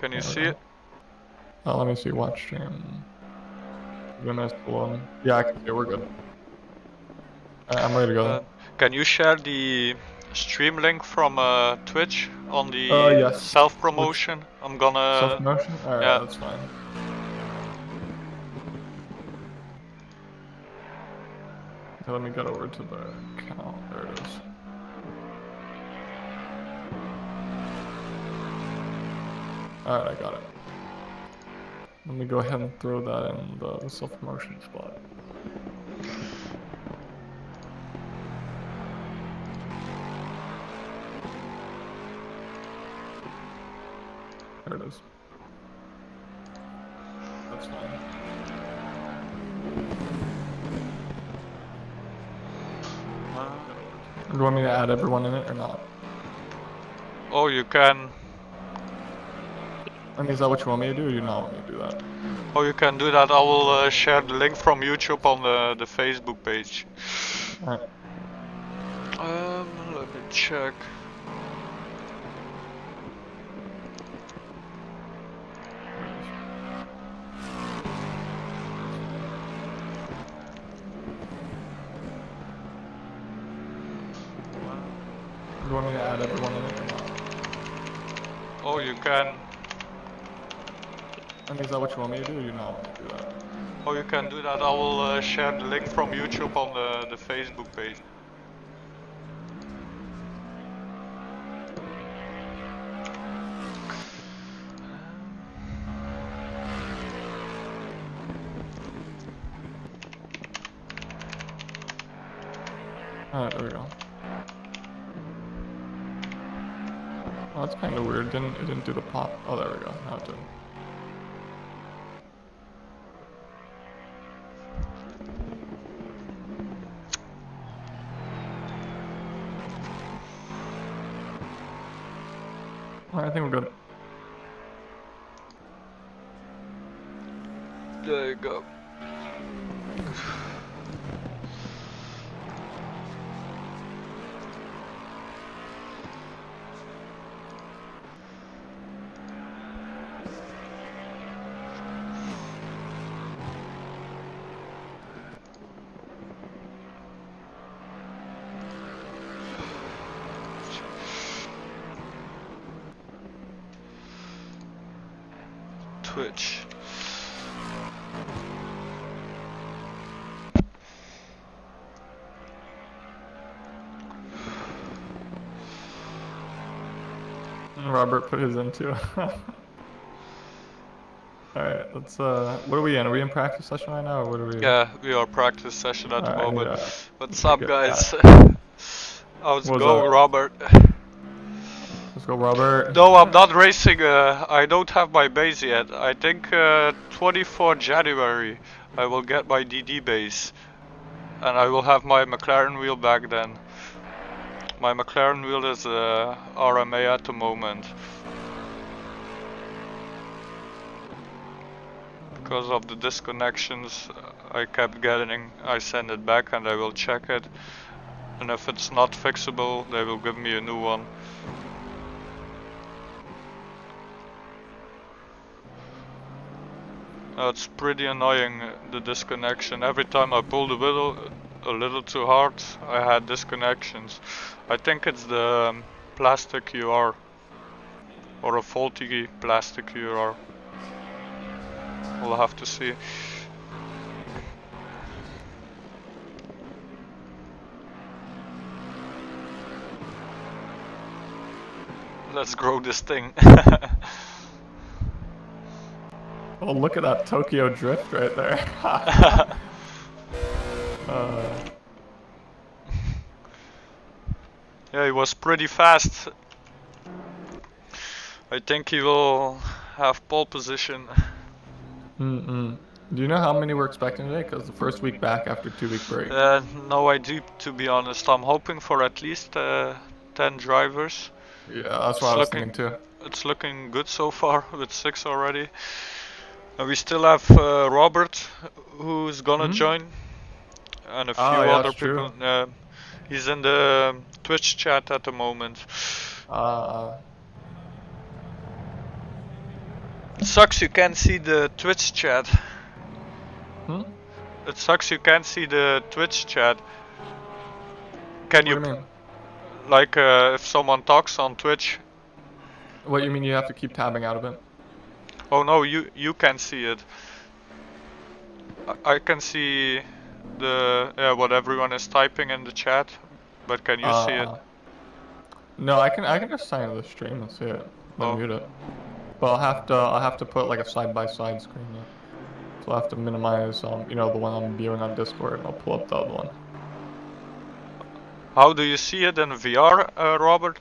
Can you There we see go. it? Let me see, watch stream. Goodness, one. Yeah, I can see it, we're good. Alright, I'm ready to go. Can you share the stream link from Twitch on the Yes. self-promotion? I'm gonna... Self-promotion? Alright, yeah. that's fine. Okay, let me get over to the account. There it is. Alright, I got it. Let me go ahead and throw that in the self-promotion spot. There it is. That's fine. Do you want me to add everyone in it or not? Oh, you can... I mean, is that what you want me to do, or do you not want me to do that? Oh, you can do that. I will share the link from YouTube on the Facebook page. Alright. Let me check. Do you want me to add everyone in it or not? Oh, you can... I mean, is that what you want me to do, or do you not want me to do that? Oh, you can do that. I will share the link from YouTube on the Facebook page. Alright, there we go. Oh, that's kind of weird. It didn't do the pop. Oh, there we go. Now it did. Alright, I think we're good. There you go. Twitch. Robert put his in too. Alright, let's what are we in? Are we in practice session right now, or what are we? Yeah, we are practice session at the moment. What's up, guys? How's it going, Robert? Let's go, Robert. No, I'm not racing. I don't have my base yet. I think 24 January I will get my DD base, and I will have my McLaren wheel back then. My McLaren wheel is RMA at the moment. Because of the disconnections I kept getting, I send it back and I will check it. And if it's not fixable, they will give me a new one. It's pretty annoying, the disconnection. Every time I pull the wheel a little too hard, I had disconnections. I think it's the plastic UR, or a faulty plastic UR. We'll have to see. Let's grow this thing. Oh, look at that Tokyo drift right there. Yeah, he was pretty fast. I think he will have pole position. Do you know how many we're expecting today? Because the first week back after 2-week break. No idea, to be honest. I'm hoping for at least 10 drivers. Yeah, that's what I was thinking too. It's looking good so far, with 6 already. And we still have Robert, who's gonna join, and a few other people. He's in the Twitch chat at the moment. It sucks you can't see the Twitch chat. Hmm? It sucks you can't see the Twitch chat. Can What you, do you mean? like, if someone talks on Twitch? What, you mean you have to keep tabbing out of it? Oh no, you can see it. I can see the what everyone is typing in the chat, but can you see it? No, I can just sign into the stream and see it, then Oh. mute it. But I'll have to put like a side-by-side screen. Yeah. So I'll have to minimize you know, the one I'm viewing on Discord, and I'll pull up the other one. How do you see it in VR, Robert?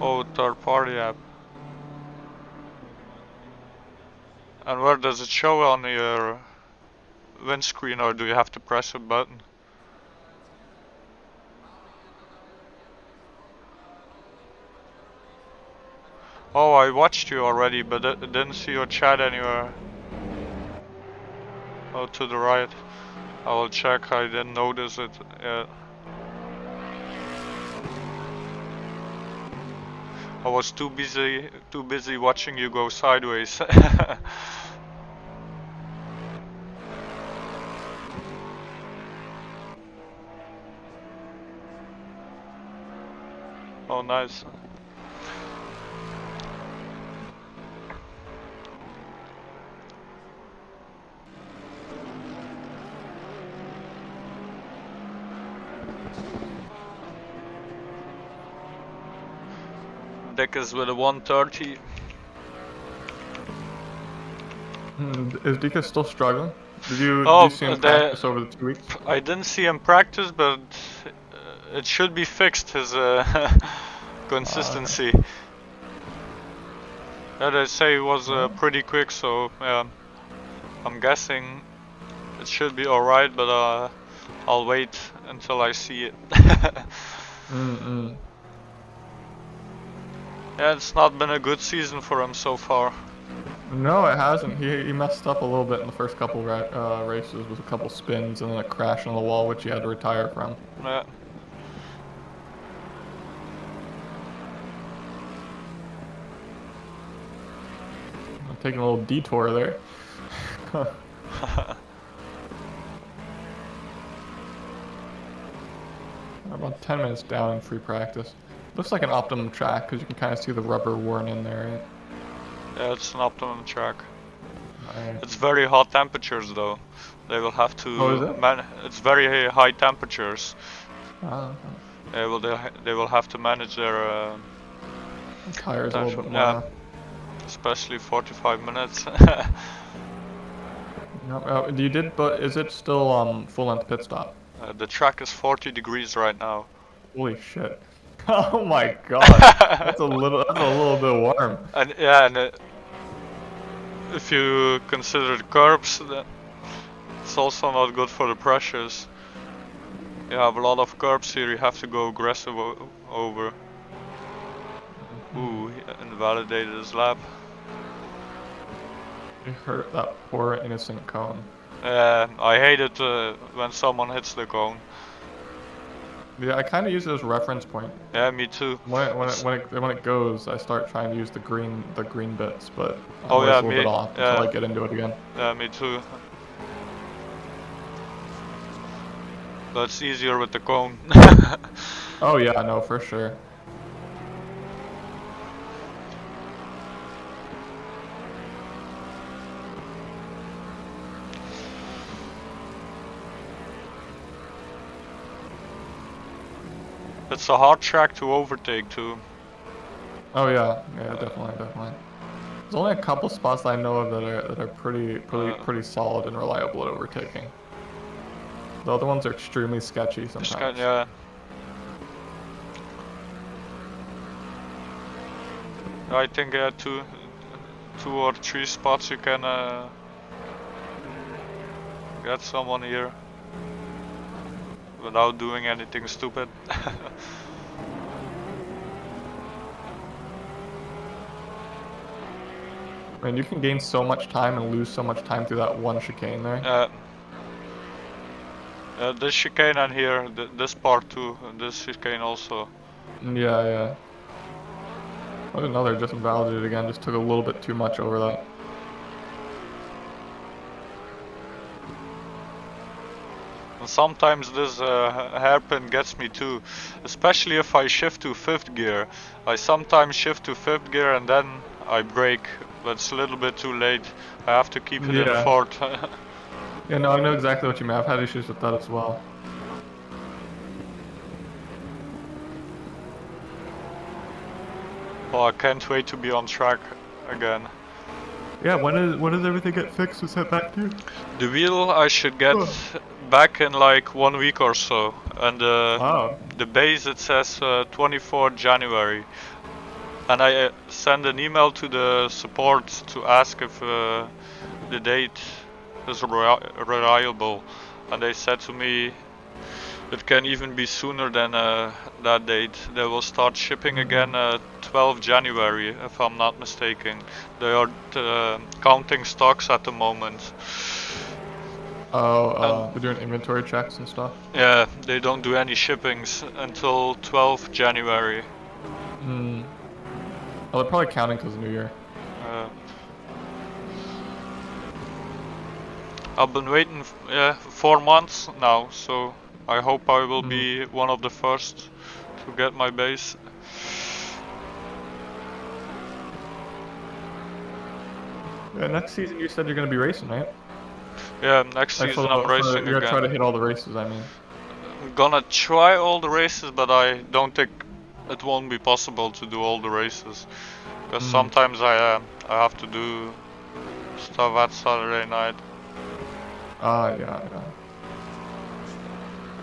Oh, third-party app. And where does it show on your windscreen, or do you have to press a button? Oh, I watched you already, but I didn't see your chat anywhere. Oh, to the right. I will check, I didn't notice it yet. I was too busy watching you go sideways. Oh, nice. Deck is with a 130. Is Dika still struggling? Did you see him practice over the 2 weeks? I didn't see him practice, but it should be fixed, his consistency. Yeah, they say it was pretty quick, so yeah, I'm guessing it should be alright, but I'll wait until I see it. Yeah, it's not been a good season for him so far. No, it hasn't. He messed up a little bit in the first couple races with a couple spins and then a crash on the wall, which he had to retire from. Yeah. I'm taking a little detour there. About 10 minutes down in free practice. Looks like an optimum track because you can kind of see the rubber worn in there, right? Yeah, it's an optimum track. Right. It's very hot temperatures though. They will have to it's very high temperatures. Okay. They will have to manage their tires a little bit more. Yeah, especially 45 minutes. You did, but is it still full length pit stop? The track is 40 degrees right now. Holy shit! Oh my god, that's a little bit warm. And yeah, and if you consider the curbs, it's also not good for the pressures. You have a lot of curbs here. You have to go aggressive over. Ooh, he invalidated his lap. You hurt that poor innocent cone. I hate it when someone hits the cone. Yeah, I kind of use it as a reference point. Yeah, me too. When it goes, I start trying to use the green bits, but I'm a little bit off until I get into it again. Yeah, me too. But it's easier with the cone. Oh yeah, no, for sure. It's a hard track to overtake too. Oh yeah, definitely. There's only a couple spots I know of that are pretty solid and reliable at overtaking. The other ones are extremely sketchy sometimes. Yeah. I think two or three spots you can get someone here without doing anything stupid. I mean, you can gain so much time and lose so much time through that one chicane there. This chicane and here, this part too, this chicane also. Yeah, yeah. Oh, another just invalidated again, just took a little bit too much over that. And sometimes this hairpin gets me too, especially if I shift to 5th gear. I sometimes shift to 5th gear and then I brake, but it's a little bit too late. I have to keep it in 4th. Yeah, no, I know exactly what you mean. I've had issues with that as well. Oh, I can't wait to be on track again. Yeah, when does everything get fixed and sent back to you? The wheel I should get back in like 1 week or so, and the base it says 24 January. And I send an email to the support to ask if the date is reliable, and they said to me it can even be sooner than that date. They will start shipping again 12 January, if I'm not mistaken. They are counting stocks at the moment. Oh, they're doing inventory checks and stuff? Yeah, they don't do any shippings until 12th January. Well, they're probably counting because of New Year. I've been waiting 4 months now, so I hope I will be one of the first to get my base. Yeah, next season you said you're going to be racing, right? Yeah, next season I'm racing again. You're going to try to hit all the races, I mean. I'm gonna try all the races, but I don't think it won't be possible to do all the races. Because sometimes I have to do stuff at Saturday night. Yeah.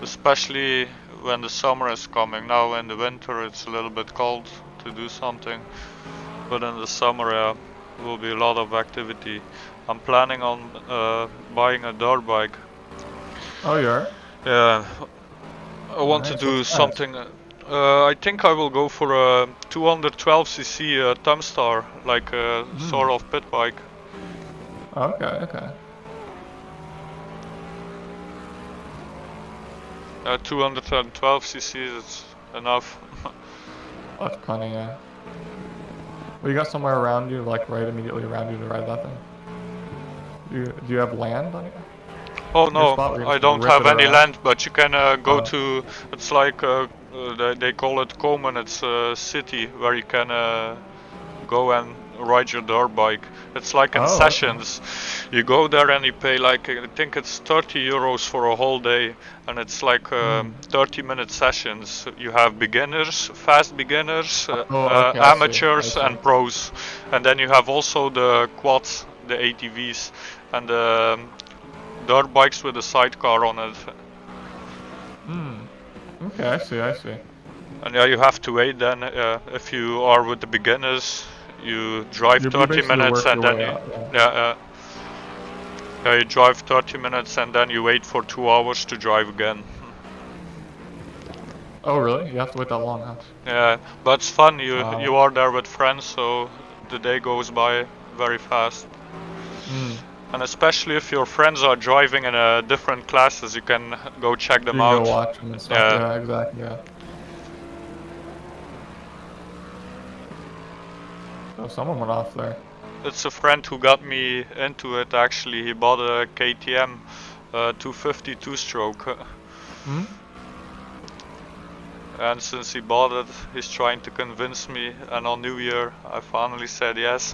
Especially when the summer is coming. Now in the winter it's a little bit cold to do something. But in the summer will be a lot of activity. I'm planning on buying a dirt bike. Oh, you are? Yeah. I want to do something. I think I will go for a 212cc Tumstar, like a sort of pit bike. Okay. 212cc is enough. That's plenty, yeah. Well, you got somewhere around you, like right immediately around you to ride that thing? Do you have land on it? Oh no, I don't have any land, but you can go to, it's like, they call it Komen, it's a city where you can go and ride your dirt bike. It's like in sessions. You go there and you pay like, I think it's 30 euros for a whole day, and it's like 30-minute sessions. You have beginners, fast beginners, amateurs and pros. And then you have also the quads, the ATVs, and the dirt bikes with a sidecar on it. Okay, I see. And yeah, you have to wait then. If you are with the beginners, you drive 30 minutes and then you drive 30 minutes and then you wait for 2 hours to drive again. Oh really? You have to wait that long, huh? Yeah, but it's fun. You are there with friends, so the day goes by very fast. And especially if your friends are driving in different classes, you can go check them out. Go watch them and stuff. Yeah, exactly. Yeah. Oh, someone went off there. It's a friend who got me into it. Actually, he bought a KTM 250 two-stroke. And since he bought it, he's trying to convince me. And on New Year, I finally said yes.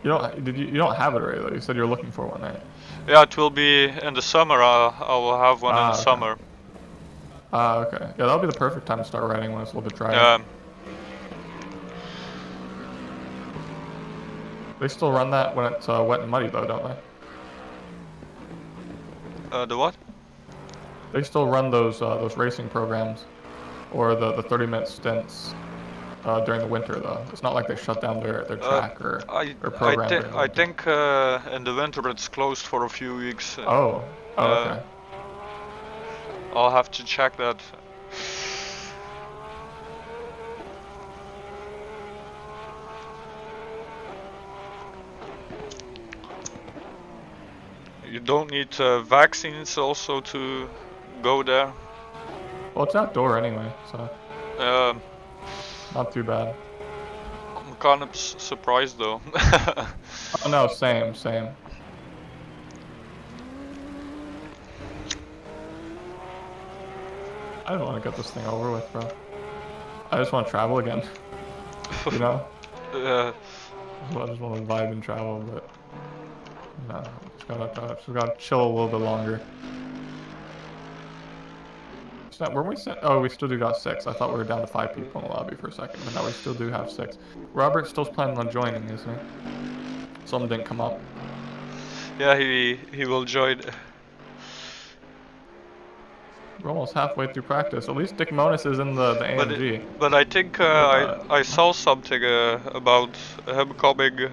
You don't have it already though. You said you're looking for one, right? Yeah, it will be in the summer. I will have one in the summer. Okay. Yeah, that'll be the perfect time to start riding when it's a little bit drier. Yeah. They still run that when it's wet and muddy though, don't they? The what? They still run those racing programs, or the 30-minute stints during the winter though. It's not like they shut down their track or program. I think in the winter it's closed for a few weeks. Okay. I'll have to check that. You don't need vaccines also to go there. Well, it's outdoor anyway, so Um, not too bad. I'm kind of surprised though. Oh no, same. I just want to get this thing over with, bro. I just want to travel again. You know? Yeah. I just want to vibe and travel, but no, just gotta chill a little bit longer. Were we set? Oh, we still do got 6. I thought we were down to 5 people in the lobby for a second, but now we still do have 6. Robert still planning on joining, isn't he? Something didn't come up. Yeah, he will join. We're almost halfway through practice. At least Dick Monis is in the AMG. But I think I saw something about him coming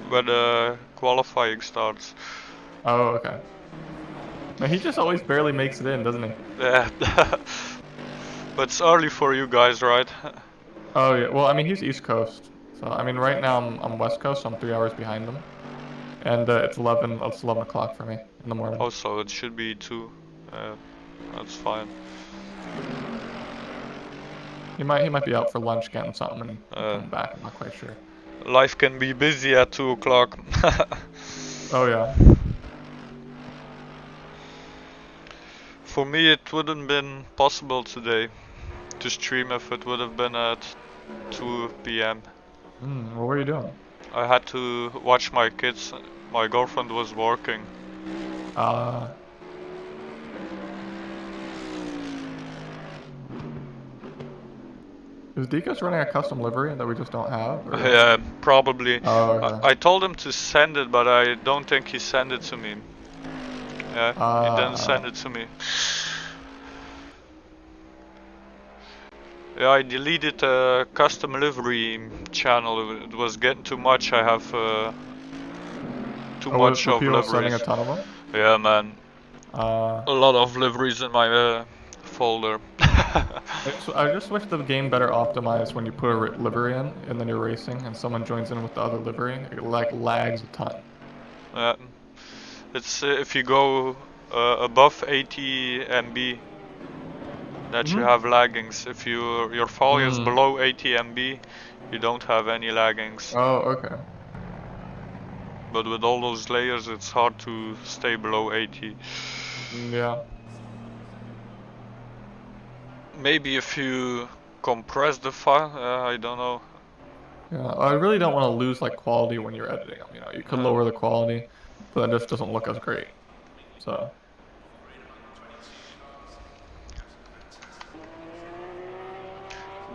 when qualifying starts. Oh, okay. Now, he just always barely makes it in, doesn't he? Yeah. But it's early for you guys, right? Oh yeah. Well, I mean, he's East Coast, so I mean, right now I'm West Coast, so I'm 3 hours behind him, and it's 11 o'clock for me in the morning. Oh, so it should be 2. That's fine. He might be out for lunch getting something and come back. I'm not quite sure. Life can be busy at 2 o'clock. Oh yeah. For me, it wouldn't been possible today to stream if it would have been at 2 p.m. What were you doing? I had to watch my kids. My girlfriend was working. Is Deco's running a custom livery that we just don't have? Or? Yeah, probably. Oh, okay. I told him to send it, but I don't think he sent it to me. Yeah, he didn't send it to me. Yeah, I deleted a custom livery channel. It was getting too much. I have too much of liveries. Sending a ton of them? Yeah, man. A lot of liveries in my folder. I just wish the game better optimized when you put a livery in and then you're racing and someone joins in with the other livery. It like lags a ton. Yeah, it's if you go above 80 MB that you have laggings. If your file is below 80 MB, you don't have any laggings. Oh, okay. But with all those layers, it's hard to stay below 80. Yeah. Maybe if you compress the file, I don't know. Yeah, I really don't want to lose like quality when you're editing them. You know, you could lower the quality, but it just doesn't look as great. So.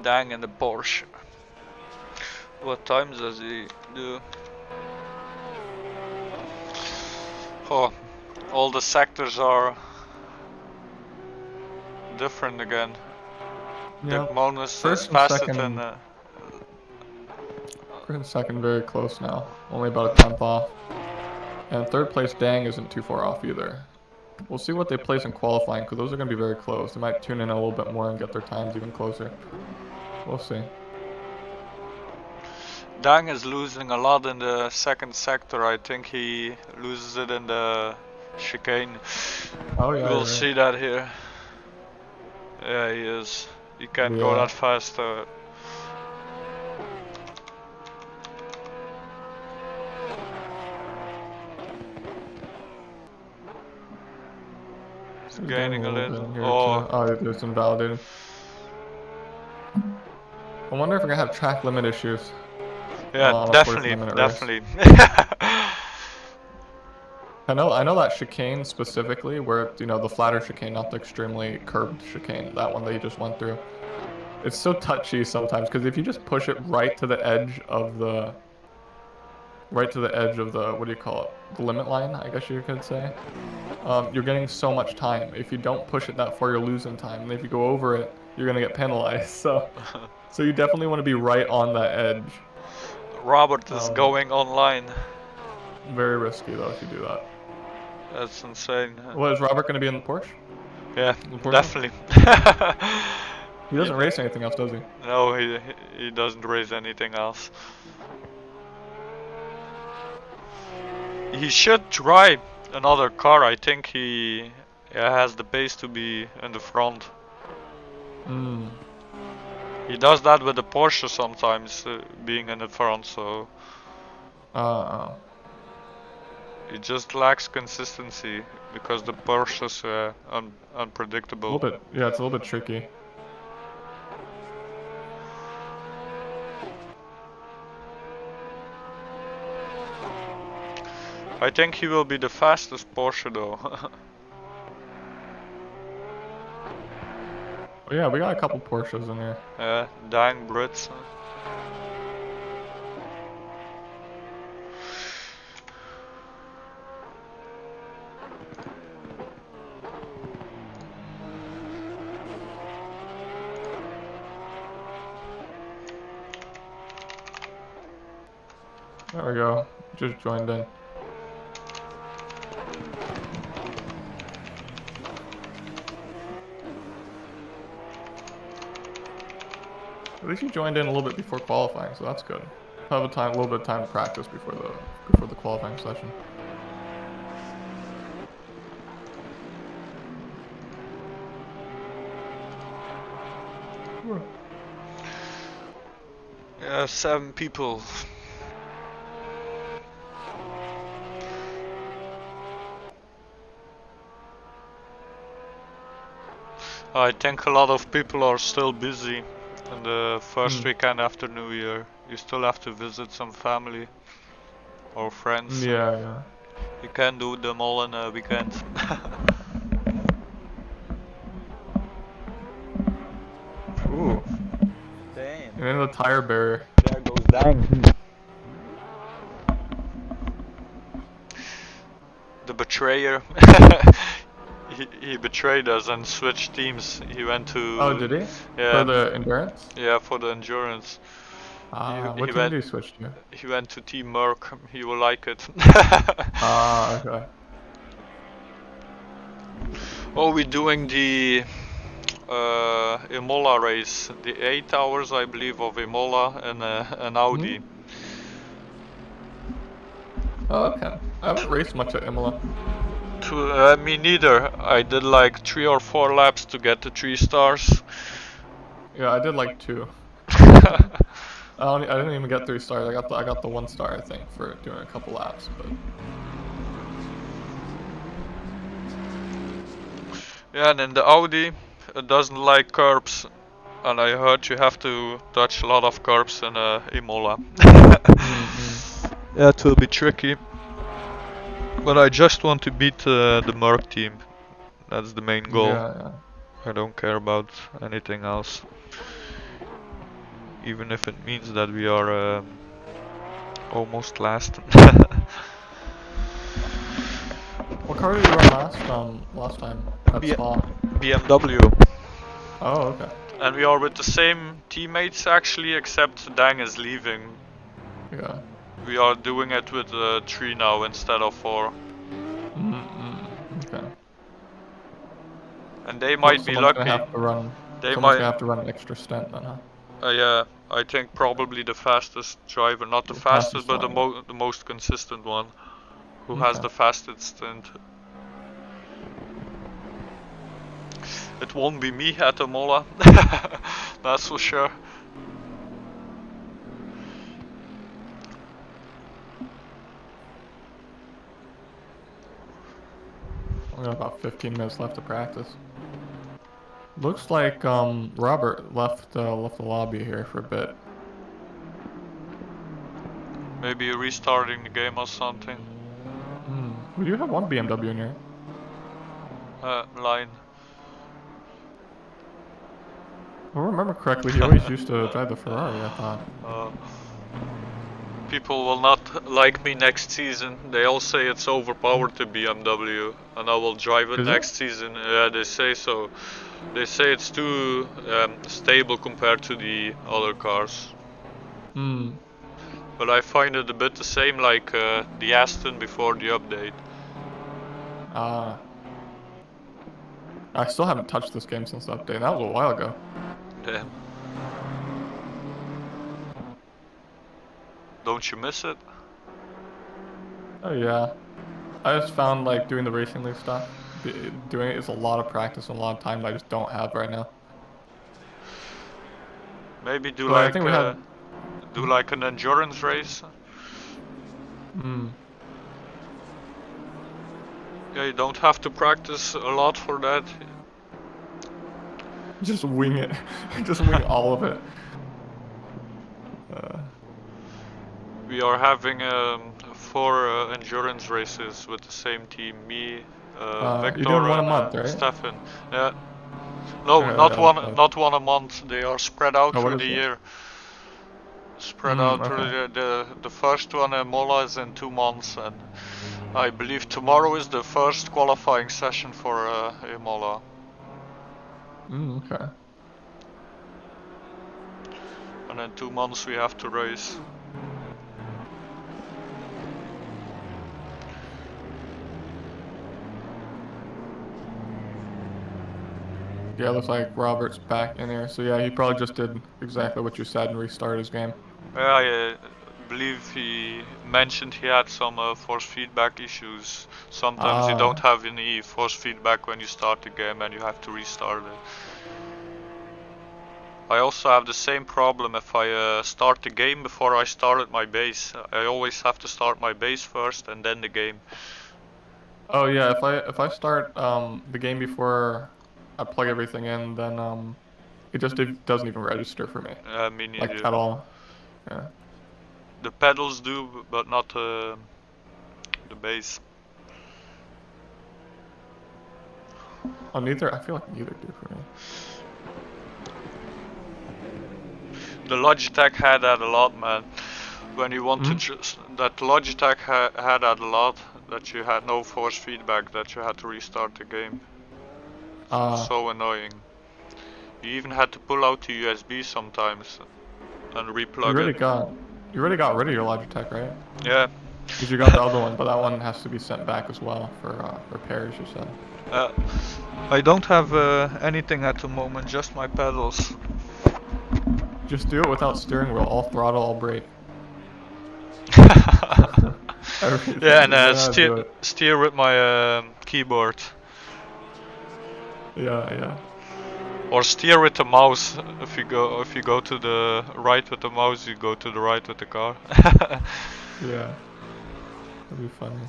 Dang in the Porsche. What times does he do? Oh, all the sectors are different again. Yeah. The bonus First is faster second, than. First and second very close now. Only about a 10th off. And third place Dang isn't too far off either. We'll see what they place in qualifying because those are going to be very close. They might tune in a little bit more and get their times even closer. We'll see. Dang is losing a lot in the second sector. I think he loses it in the chicane. Oh yeah. We'll see that here. Yeah, he is. He can't go that fast. He's gaining a little. Oh, it's invalidated. I wonder if we're gonna have track limit issues. Yeah, definitely. I know that chicane specifically, where the flatter chicane, not the extremely curved chicane, that one that you just went through. It's so touchy sometimes because if you just push it right to the edge of the, what do you call it, the limit line, I guess you could say. You're getting so much time. If you don't push it that far, you're losing time, and if you go over it, you're gonna get penalized. So you definitely want to be right on that edge. Robert is going online. Very risky though if you do that. That's insane. Well, is Robert going to be in the Porsche? Yeah, definitely. He doesn't race anything else, does he? No, he doesn't race anything else. He should try another car, I think he has the base to be in the front. He does that with the Porsche sometimes, being in the front, so he just lacks consistency because the Porsche's unpredictable. A little bit, yeah, it's a little bit tricky. I think he will be the fastest Porsche though. Oh, yeah, we got a couple Porsches in here. Yeah, dang Brits. There we go. Just joined in. At least you joined in a little bit before qualifying, so that's good. Have a little bit of time to practice before the qualifying session. Yeah, 7 people. I think a lot of people are still busy in the first weekend after New Year. You still have to visit some family or friends. Yeah. You can't do them all in a weekend. Ooh. Damn. And then the tire barrier. There goes Dang. The betrayer. He betrayed us and switched teams. He went to... Oh, did he? Yeah. For the endurance? Yeah, for the endurance. What team did he switch to? He went to Team Merc. He will like it. Okay. Oh, we're doing the Imola race. The 8 hours, I believe, of Imola and an Audi. Oh, okay. I haven't raced much at Imola. Me neither. I did like 3 or 4 laps to get the 3 stars. Yeah, I did like 2. I didn't even get 3 stars. I got the 1 star, I think, for doing a couple laps. But yeah, and in the Audi, it doesn't like curbs, and I heard you have to touch a lot of curbs in Imola. Yeah, it will be tricky. But I just want to beat the Merc team. That's the main goal. Yeah. I don't care about anything else. Even if it means that we are almost last. What car did you run last time at Spa? BMW. Oh, okay. And we are with the same teammates actually, except Dang is leaving. Yeah. We are doing it with 3 now instead of 4. Okay. And they might be lucky. They might have to run an extra stint then, huh? Yeah, I think probably the fastest driver, not the fastest, but the most consistent one, who has the fastest stint. It won't be me at the Mola, that's for sure. We got about 15 minutes left to practice. Looks like Robert left the lobby here for a bit. Maybe restarting the game or something. We do have 1 BMW in here. Line. If I remember correctly, he always used to drive the Ferrari, I thought. People will not like me next season. They all say it's overpowered to BMW, and I will drive it next season. Yeah, they say so. They say it's too stable compared to the other cars. But I find it a bit the same like the Aston before the update. I still haven't touched this game since the update. That was a while ago. Damn. Don't you miss it? Oh yeah. I just found like doing the racing league stuff, doing it is a lot of practice and a lot of time that I just don't have right now. Maybe do Like, I like think we had do like an endurance race. Yeah, you don't have to practice a lot for that. just wing it, just wing all of it. We are having 4 endurance races with the same team. Me, You're Victor, doing one a and month, right? Stefan. Yeah. No, not Yeah, one. Not one a month. They are spread out oh, what through is the it? year. Spread out through Okay. the first one in Mola is in 2 months, and I believe tomorrow is the first qualifying session for Imola. Okay. And in 2 months we have to race. Yeah, it looks like Robert's back in here. So yeah, he probably just did exactly what you said and restarted his game. I believe he mentioned he had some force feedback issues. Sometimes you don't Ah, have any force feedback when you start the game and you have to restart it. I also have the same problem if I start the game before I started my base. I always have to start my base first and then the game. oh yeah. If I start the game before I plug everything in, then it just doesn't even register for me, Me like neither. at all. Yeah. The pedals do, but not the base. Oh, neither. I feel like neither do for me. The Logitech had that a lot, man. When you want to just that Logitech had that a lot, that you had no force feedback, that you had to restart the game. So annoying. You even had to pull out the USB sometimes and replug it. You already got rid of your Logitech, right? Yeah. Because you got the other one, but that one has to be sent back as well for repairs, you said. I don't have anything at the moment, just my pedals. Just do it without steering wheel, all throttle, all brake. Yeah, and steer with my keyboard. Yeah. Or steer with the mouse. If you go to the right with the mouse, you go to the right with the car. Yeah, that'd be funny.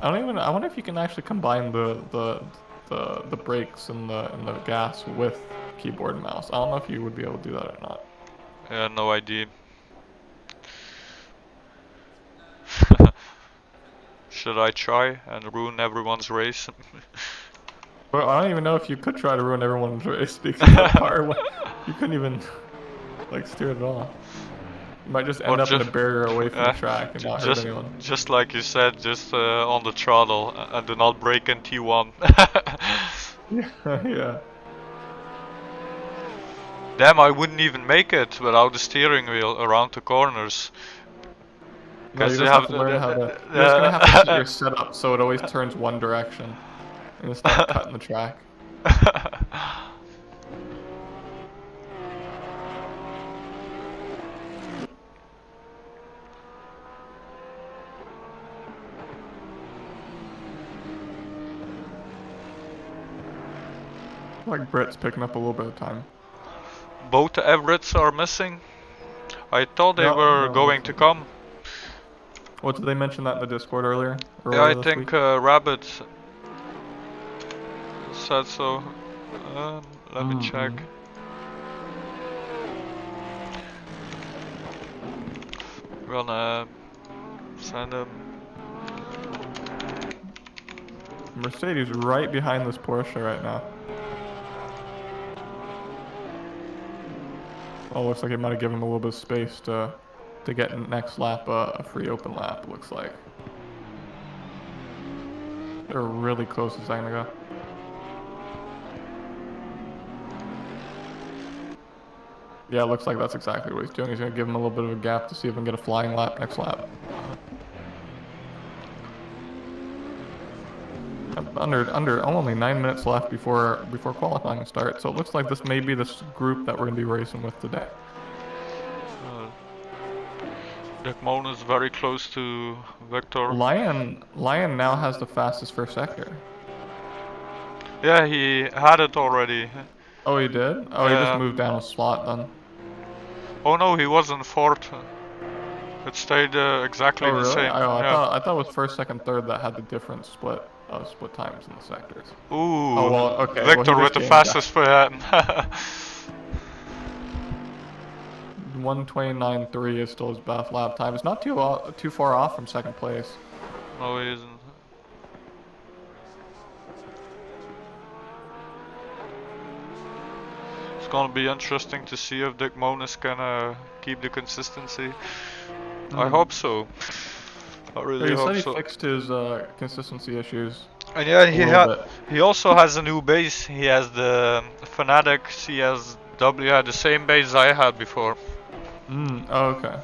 I wonder if you can actually combine the brakes and the gas with keyboard and mouse. I don't know if you would be able to do that or not. Yeah, no idea. Should I try and ruin everyone's race? Well, I don't even know if you could try to ruin everyone's race because that car, you couldn't even like steer it at all. You might just end up in a barrier away from the track and not hurt anyone. Just like you said, just on the throttle and do not brake in T1. Yeah. Damn, I wouldn't even make it without the steering wheel around the corners. No, you just have to learn how to. You're just gonna have to keep your setup so it always turns one direction, and just stop cutting the track. Like Britt's picking up a little bit of time. Both the Everetts are missing. I thought they were going to come. What, did they mention that in the Discord earlier? Yeah, I think Rabbit said so. Let me check. We're gonna send him. Mercedes right behind this Porsche right now. Oh, looks like it might have given him a little bit of space to get next lap a free open lap, looks like. They're really close a second ago. Yeah, it looks like that's exactly what he's doing. He's going to give him a little bit of a gap to see if he can get a flying lap next lap. Under only 9 minutes left before qualifying starts, so it looks like this may be this group that we're going to be racing with today. Dekmon is very close to Victor. Lion now has the fastest first sector. Yeah, he had it already. Oh, he did? Oh, he just moved down a slot then. Oh no, he was in fourth. It stayed exactly the same. I thought it was first, second, third that had the different split times in the sectors. Ooh, oh, well, okay. Victor with the fastest split. 1:29.3 is still his best lap time. It's not too far off from second place. No, he isn't. It's gonna be interesting to see if Dekmon is gonna keep the consistency. I hope so. I really hope so. He said he fixed his consistency issues. And yeah, he also has a new base. He has the Fanatic CSW, had the same base I had before. Oh, okay.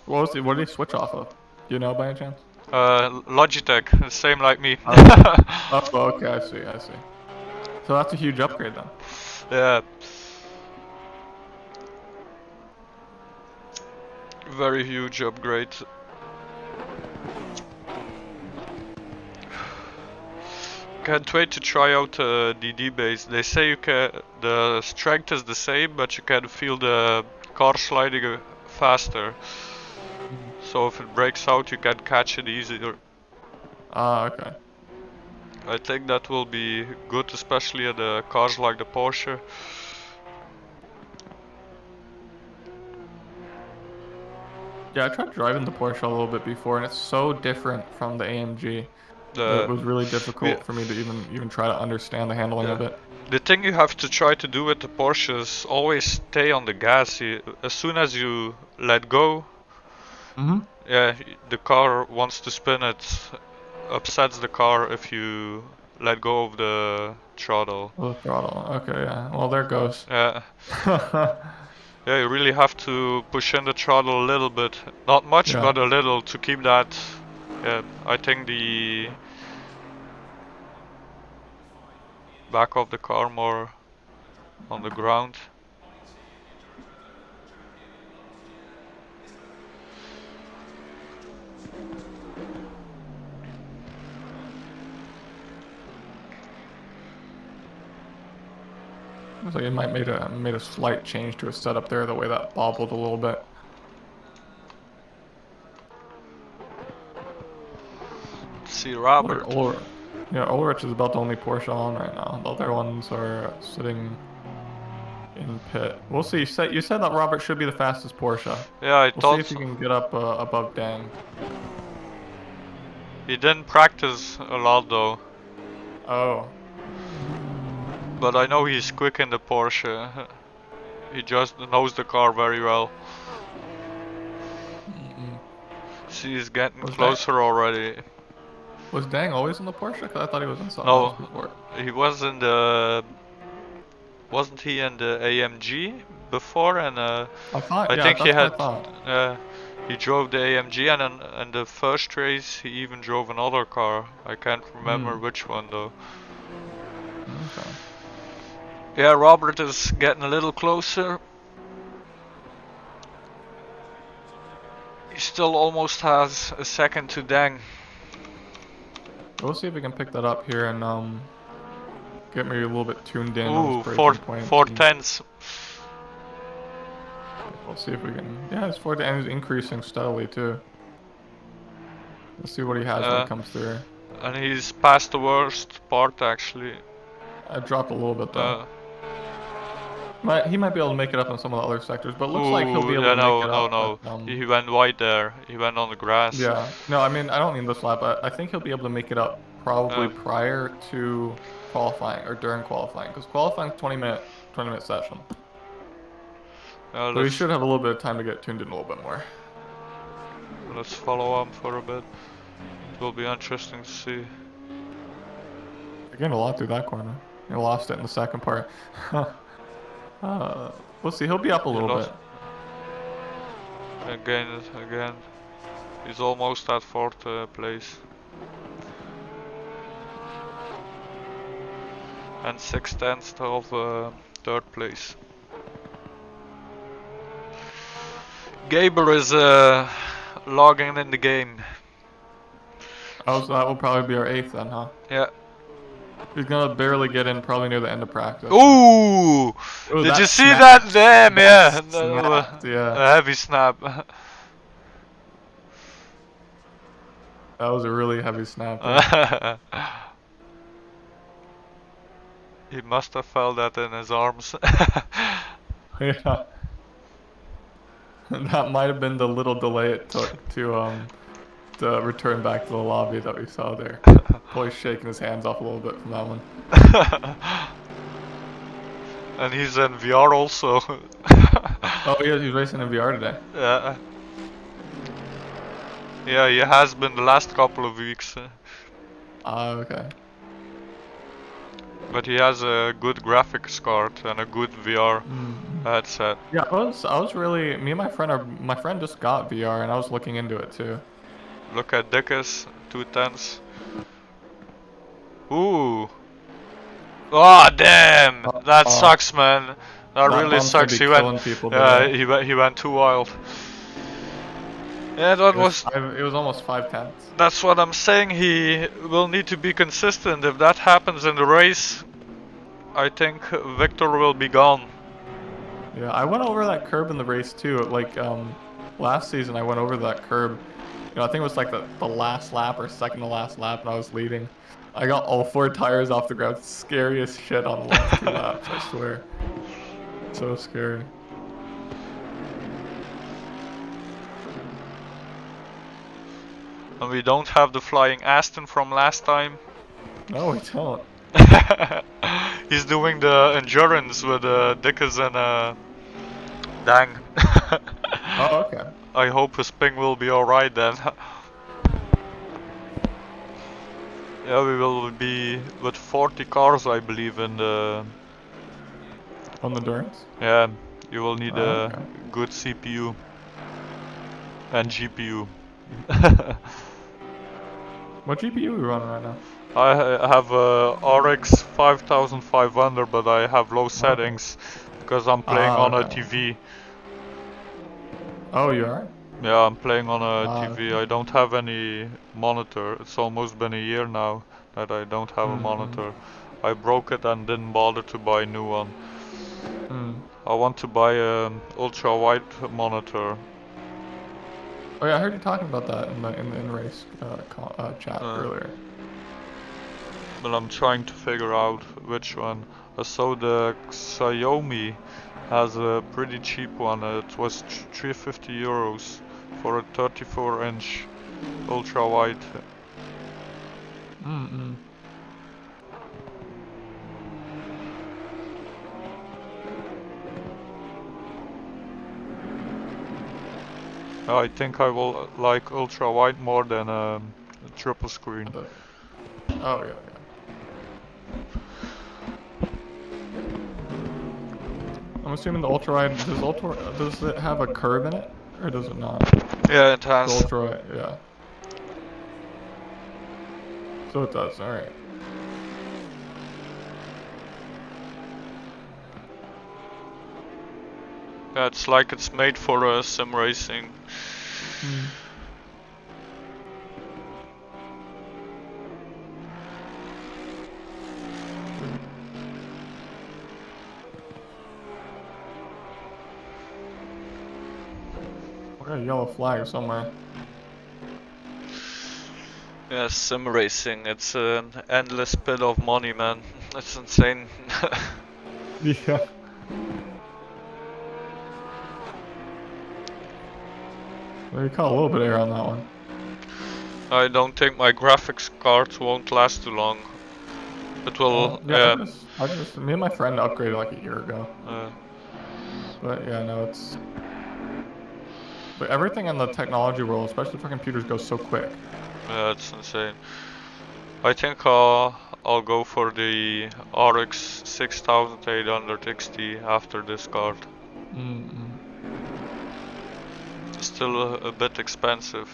What did he switch off of? Do you know by any chance? Logitech, the same like me. Oh, okay, I see. So that's a huge upgrade then. Yeah. Very huge upgrade. Can't wait to try out DD base. They say the strength is the same, but you can feel the car sliding faster. So if it breaks out, you can catch it easier. Ah, okay. I think that will be good, especially at the cars like the Porsche. Yeah, I tried driving the Porsche a little bit before, and it's so different from the AMG. It was really difficult for me to even try to understand the handling of it. The thing you have to try to do with the Porsche is always stay on the gas. As soon as you let go, yeah, the car wants to spin. It upsets the car if you let go of the throttle. The throttle, okay, yeah. Well, there it goes. Yeah. Yeah, you really have to push in the throttle a little bit. Not much, but a little to keep that. Yeah, I think the back of the car more on the ground. Looks like it might made a slight change to his setup there, the way that bobbled a little bit. See Robert. Yeah, Ulrich is about the only Porsche on right now. The other ones are sitting in pit. We'll see. You said that Robert should be the fastest Porsche. Yeah, We'll see if he can get up above Dang. He didn't practice a lot though. Oh. But I know he's quick in the Porsche. He just knows the car very well. See, he's getting closer already. Was Dang always in the Porsche? Cause I thought he was in something else before. He was in the... Wasn't he in the AMG before? And I think he had... he drove the AMG, and in the first race he even drove another car. I can't remember which one though. Okay. Yeah, Robert is getting a little closer. He still almost has a second to Dang. We'll see if we can pick that up here and get maybe a little bit tuned in. Ooh, 4/10. We'll see if we can. Yeah, his 4/10 is increasing steadily too. Let's see what he has when it comes through. And he's past the worst part actually. I dropped a little bit though. He might be able to make it up in some of the other sectors, but it looks like he'll be able to make it up. No. He went wide there. He went on the grass. Yeah. No, I mean, I don't mean this lap. I think he'll be able to make it up probably prior to qualifying or during qualifying, because qualifying 20-minute session. So we should have a little bit of time to get tuned in a little bit more. Let's follow him for a bit. It will be interesting to see. You're getting a lot through that corner. You lost it in the second part. We'll see. He'll be up a little bit. Again. He's almost at fourth place. And 6/10 of third place. Gaber is logging in the game. Oh, so that will probably be our 8th then, huh? Yeah. He's gonna barely get in, probably near the end of practice. Ooh! Ooh, Did that you see snapped. that? Damn, yeah. Snapped, yeah. A heavy snap. That was a really heavy snap. He must have felt that in his arms. Yeah. That might have been the little delay it took to return back to the lobby that we saw there. Boy's shaking his hands off a little bit from that one. And he's in VR also. Oh yeah, he's racing in VR today. Yeah. Yeah, he has been the last couple of weeks. Okay. But he has a good graphics card and a good VR headset. Yeah, I was really, me and my friend just got VR and I was looking into it too. Look at Dickus, 210s. Ooh. Oh damn! That sucks, man. That really sucks. He went, he went too wild. Yeah, that was. It was almost 5/10. That's what I'm saying. He will need to be consistent. If that happens in the race, I think Victor will be gone. Yeah, I went over that curb in the race too. Like last season, I went over that curb. You know, I think it was like the last lap or second to last lap, and I was leading. I got all 4 tires off the ground. Scariest shit on the last 2 laps, I swear. So scary. And we don't have the flying Aston from last time. No, we don't. He's doing the endurance with Dickus and Dang. Oh, okay. I hope his ping will be alright then. Yeah, we will be with 40 cars, I believe, in the... On the endurance? Yeah, you will need a okay. good CPU and GPU. What GPU are we running right now? I have a RX 5500, but I have low settings because I'm playing on a TV. Oh, you are? Yeah, I'm playing on a TV. I don't have any monitor. It's almost been a year now that I don't have a monitor. I broke it and didn't bother to buy a new one. I want to buy an ultra wide monitor. Oh yeah, I heard you talking about that in the in-race chat earlier. But I'm trying to figure out which one. I saw the Xiaomi has a pretty cheap one. It was 350 euros for a 34-inch ultra wide. I think I will like ultra wide more than a triple screen. Oh yeah. I'm assuming the ultra wide does it have a curve in it, or does it not? Yeah, it has. The ultra wide, yeah. So it does. All right. Yeah, it's like it's made for sim racing. We got a yellow flag somewhere. Yeah, sim racing. It's an endless pit of money, man. It's insane. Yeah. Well, you caught a little bit of air on that one. I don't think my graphics card won't last too long. It will. Me and my friend upgraded like a year ago. But yeah, no, it's. But everything in the technology world, especially for computers, goes so quick. Yeah, it's insane. I think I'll go for the RX 6800 XT after this card. Still a bit expensive.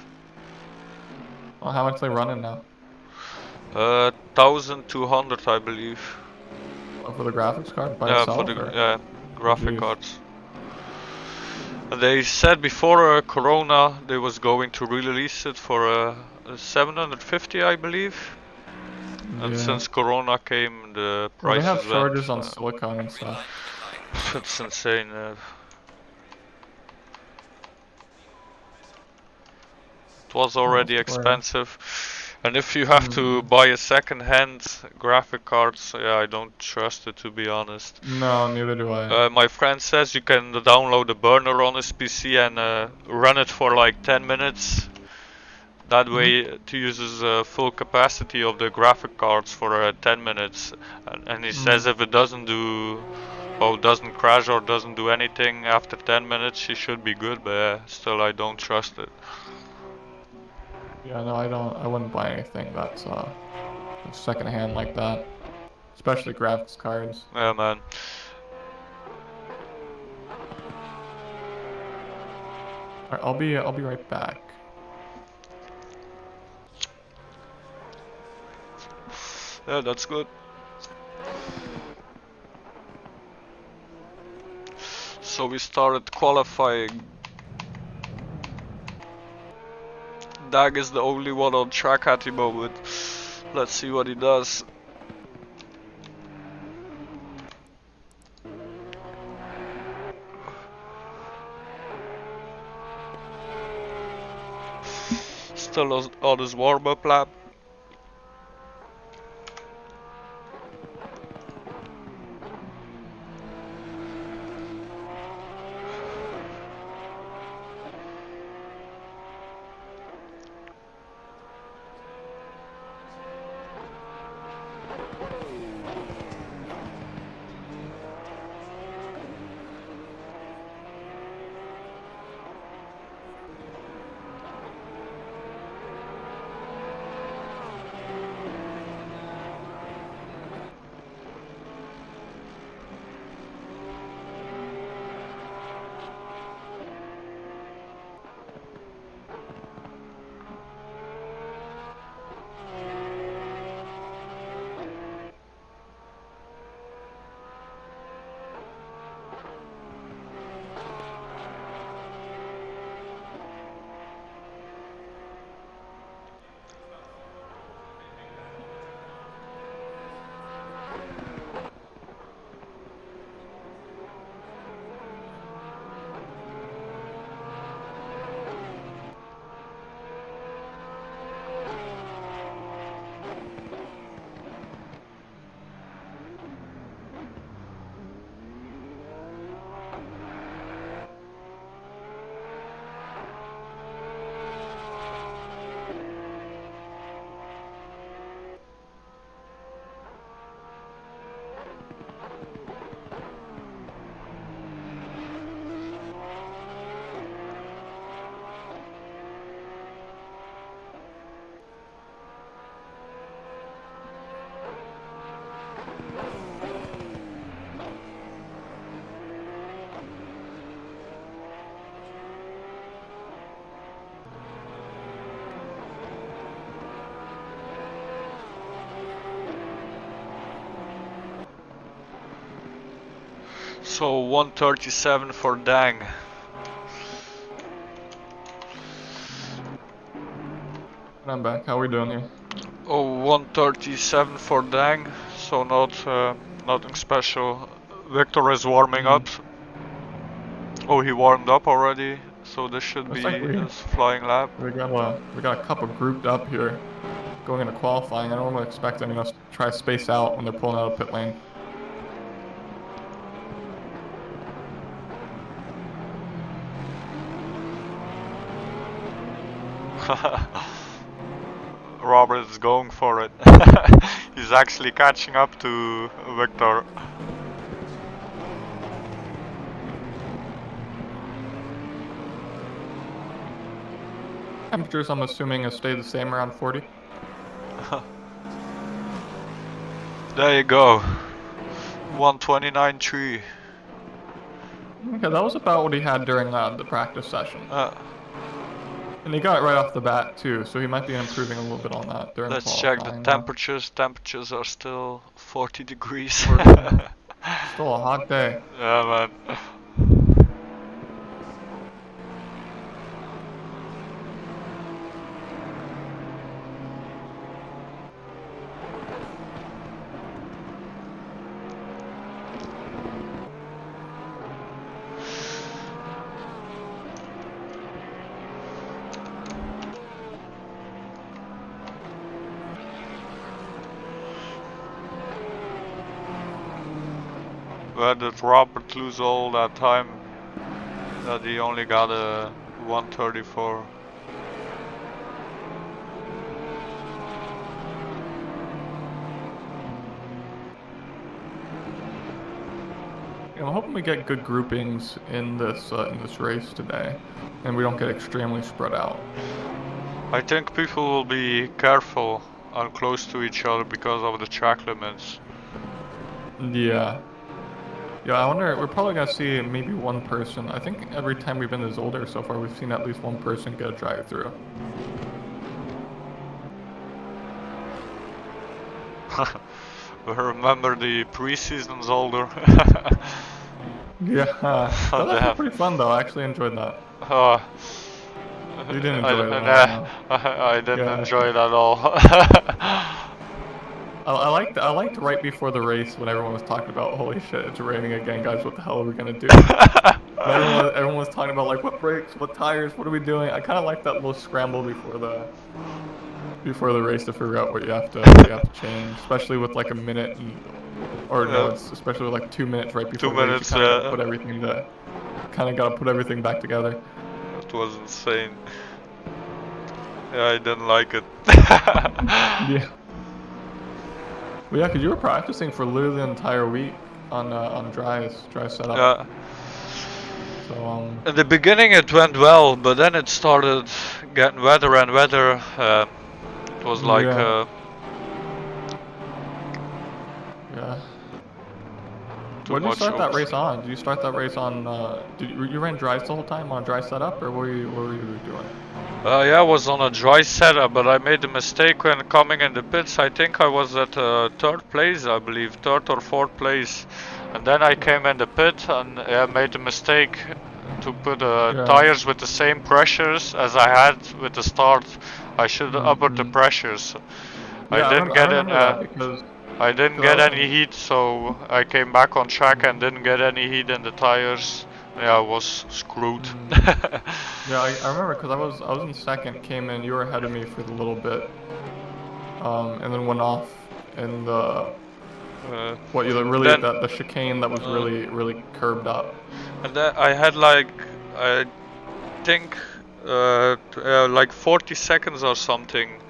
Well, how much are they running now? 1200, I believe. Oh, for the graphics card by Yeah, itself? for the graphic cards. They said before Corona they was going to release it for 750, I believe. And Yeah. since Corona came, the Well, they have prices went. shortages on silicone and stuff. It's insane. It was already expensive. And if you have to buy a second-hand graphic card, so yeah, I don't trust it, to be honest. No, neither do I. My friend says you can download a burner on his PC and run it for like 10 minutes. That way it uses full capacity of the graphic cards for 10 minutes. And he says if it doesn't crash or doesn't do anything after 10 minutes, he should be good, but still I don't trust it. Yeah, no, I wouldn't buy anything that's secondhand like that. Especially graphics cards. Yeah, man. Alright, I'll be right back. Yeah, that's good. So we started qualifying. Dag is the only one on track at the moment. Let's see what he does. Still on his warm-up lap. So 137 for Dang. I'm back. How we doing here? Oh, 137 for Dang. So nothing special. Victor is warming up. Oh, he warmed up already. So this should be his flying lap. We got a couple grouped up here, going into qualifying. I don't really expect anyone else to try to space out when they're pulling out of pit lane. Robert is going for it. He's actually catching up to Victor. Temperatures, I'm assuming, have stayed the same around 40. There you go. 129.3. Okay, that was about what he had during the practice session. And he got it right off the bat too, so he might be improving a little bit on that during Let's check the temperatures. Temperatures are still 40 degrees. Still a hot day. Yeah, man. Where did Robert lose all that time? That he only got a 134. I'm hoping we get good groupings in this race today, and we don't get extremely spread out. I think people will be careful and close to each other because of the track limits. Yeah. Yeah, I wonder, we're probably gonna see maybe one person. I think every time we've been to Zolder so far, we've seen at least one person get a drive-through. Remember the pre-season Zolder? Yeah, that was pretty fun though. I actually enjoyed that. You didn't enjoy it at all. I didn't enjoy it at all. I liked right before the race when everyone was talking about, holy shit, it's raining again, guys. What the hell are we gonna do? everyone was talking about like what brakes, what tires, what are we doing? I kind of like that little scramble before the race to figure out what you have to change, especially with like a minute, especially with like 2 minutes right before the race. You kind of gotta put everything back together. It was insane. Yeah, I didn't like it. Yeah. Well, yeah, because you were practicing for literally the entire week on dry setup. Yeah. So in the beginning it went well, but then it started getting wetter and wetter. It was like yeah. What did you start that race on? Did you start that race on? You ran dries the whole time on dry setup, or what were you doing? Yeah, I was on a dry setup, but I made a mistake when coming in the pits. I think I was at third place, I believe, third or fourth place, and then I came in the pit and made a mistake to put tires with the same pressures as I had with the start. I should have upped the pressures. Yeah, I didn't get any heat, so I came back on track and didn't get any heat in the tires. Yeah, I was screwed. Yeah, I remember because I was in second, came in, you were ahead of me for a little bit, and then went off in the the chicane that was really curved up. And then I had like I think like 40 seconds or something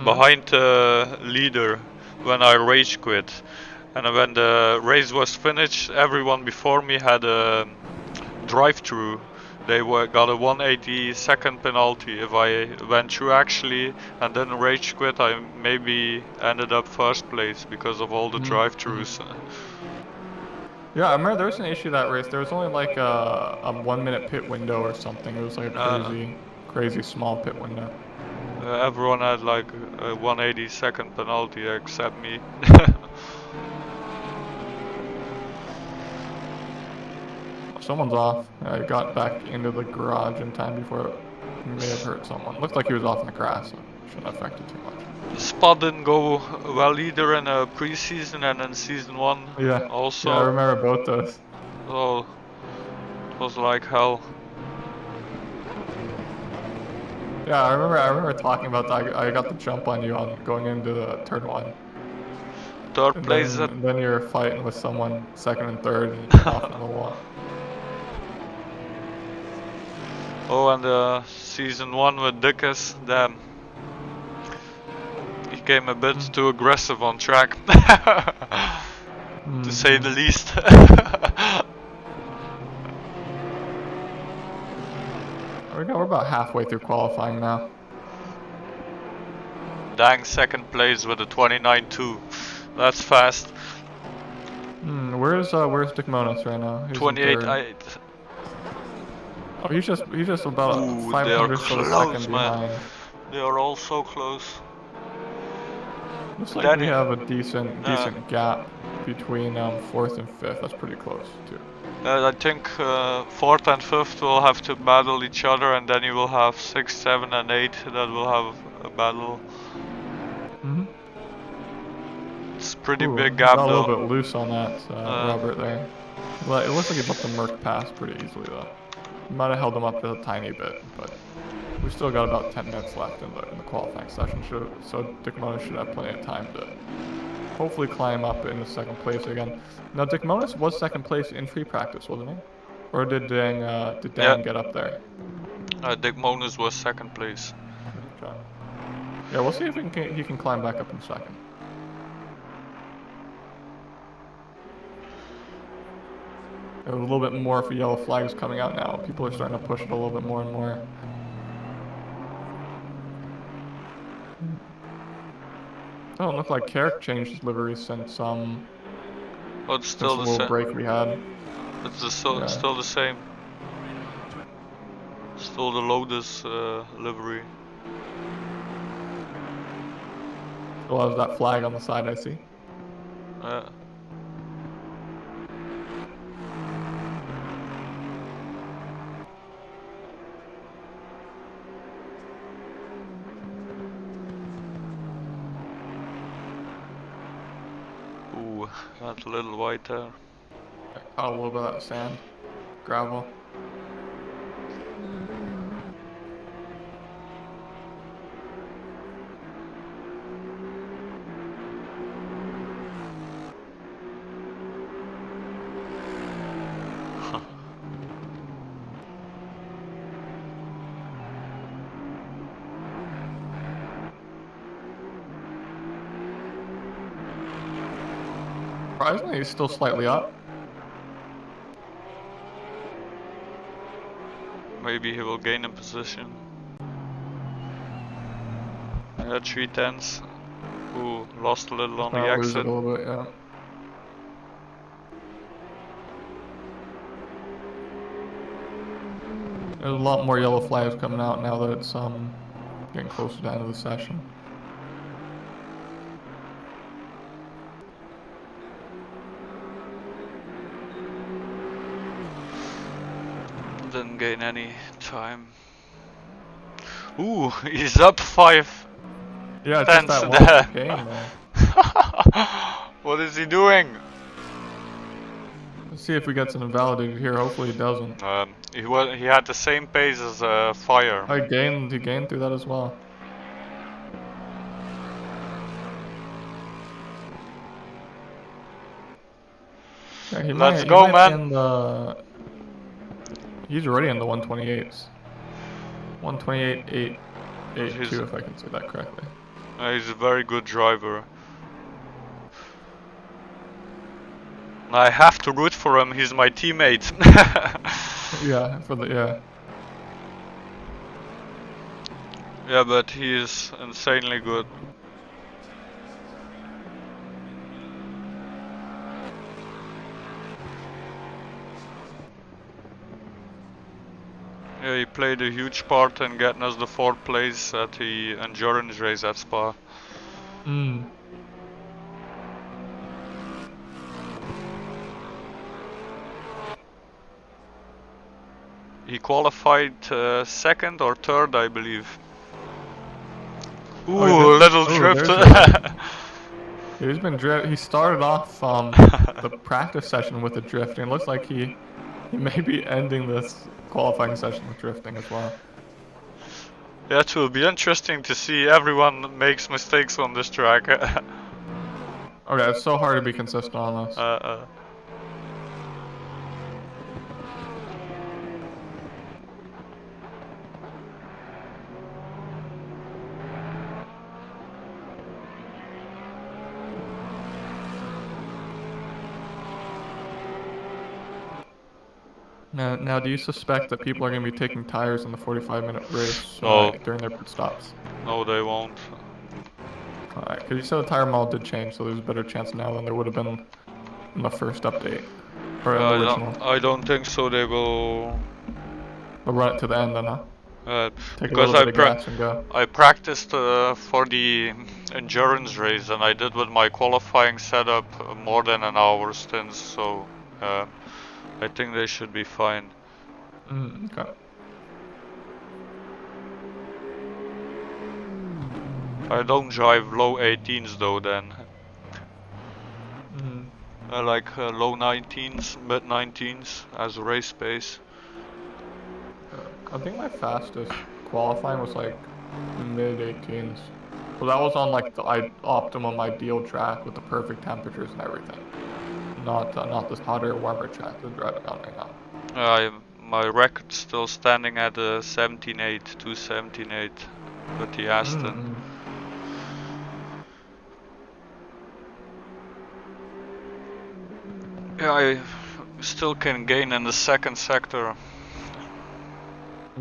behind the leader when I rage quit, and when the race was finished, everyone before me had a drive-through. They got a 180-second penalty. If I went through actually and then rage quit, I maybe ended up first place because of all the drive-throughs. Yeah, I remember there was an issue that race. There was only like a 1 minute pit window or something. It was like a crazy small pit window. Everyone had like a 180-second penalty except me. Someone's off. I got back into the garage in time before it may have hurt someone. Looked like he was off in the grass, so it shouldn't have affected too much. The spot didn't go well either in a pre-season and in season 1 also. Yeah, I remember both those. Oh, it was like hell. Yeah, I remember talking about that. I got the jump on you on going into the turn 1. Third place. And then you're fighting with someone second and third and off in the wall. Oh, and season 1 with Dickus, damn. He came a bit too aggressive on track, to say the least. We're about halfway through qualifying now. Dang, second place with a 29.2. That's fast. Where's Dick Monos right now? 28.8. Oh, he's just about 500 of a second behind. They are all so close. Looks like we have a decent gap between 4th and 5th. That's pretty close too. I think 4th and 5th will have to battle each other, and then you will have 6, 7, and 8 that will have a battle. It's a pretty big gap though. A little bit loose on that, Robert there. Well, it looks like he let the Merc pass pretty easily though. He might have held him up a tiny bit, but we still got about 10 minutes left in the qualifying session, so Dick Monos should have plenty of time to hopefully climb up into second place again. Now, Dicmonis was second place in free practice, wasn't he? Or did Dan get up there? Dicmonis was second place. Okay. Yeah, we'll see if he can climb back up in second. There's a little bit more for yellow flags coming out now. People are starting to push it a little bit more and more. Oh, it looked like Carrick changed his livery since Oh, it's still the little break we had. It's still the same. Still the Lotus livery. Still has that flag on the side, I see. Ooh, got a little white there. Caught a little bit of that sand, gravel. Surprisingly, he's still slightly up. Maybe he will gain in position. Yeah, 3/10. Ooh, lost a little on the exit. Lose it a little bit, yeah. There's a lot more yellow flags coming out now that it's getting closer to the end of the session. Didn't gain any time. Ooh, he's up 5. Yeah, just that one game, man. What is he doing? Let's see if we get some invalidated here. Hopefully he doesn't. He had the same pace as Fire. He gained through that as well. Yeah, Let's go, man. He's already in the 128s. 128.882, if I can say that correctly. He's a very good driver. I have to root for him. He's my teammate. Yeah, Yeah, but he is insanely good. Yeah, he played a huge part in getting us the 4th place at the endurance race at Spa. He qualified 2nd or 3rd, I believe. Ooh, little drift. He's been he started off the practice session with a drift, and it looks like he may be ending this qualifying session with drifting as well. Yeah, it will be interesting to see. Everyone makes mistakes on this track. Okay, it's so hard to be consistent on this. Now, do you suspect that people are going to be taking tires in the 45-minute race during their pit stops? No, they won't. Alright, because you said the tire model did change, so there's a better chance now than there would have been in the first update. Or in the original. I don't think so. They will... We'll run it to the end then, huh? Because I practiced for the endurance race, and I did with my qualifying setup more than an hour stints, so I think they should be fine. Okay. I don't drive low 18s though then. I like low 19s, mid 19s as a race pace. I think my fastest qualifying was like mid 18s. Well, that was on like the optimum ideal track with the perfect temperatures and everything. Not this hotter, warmer track we're driving on right now. My record's still standing at 17.8, 2:17.8 with the Aston. Mm-hmm. Yeah, I still can gain in the second sector.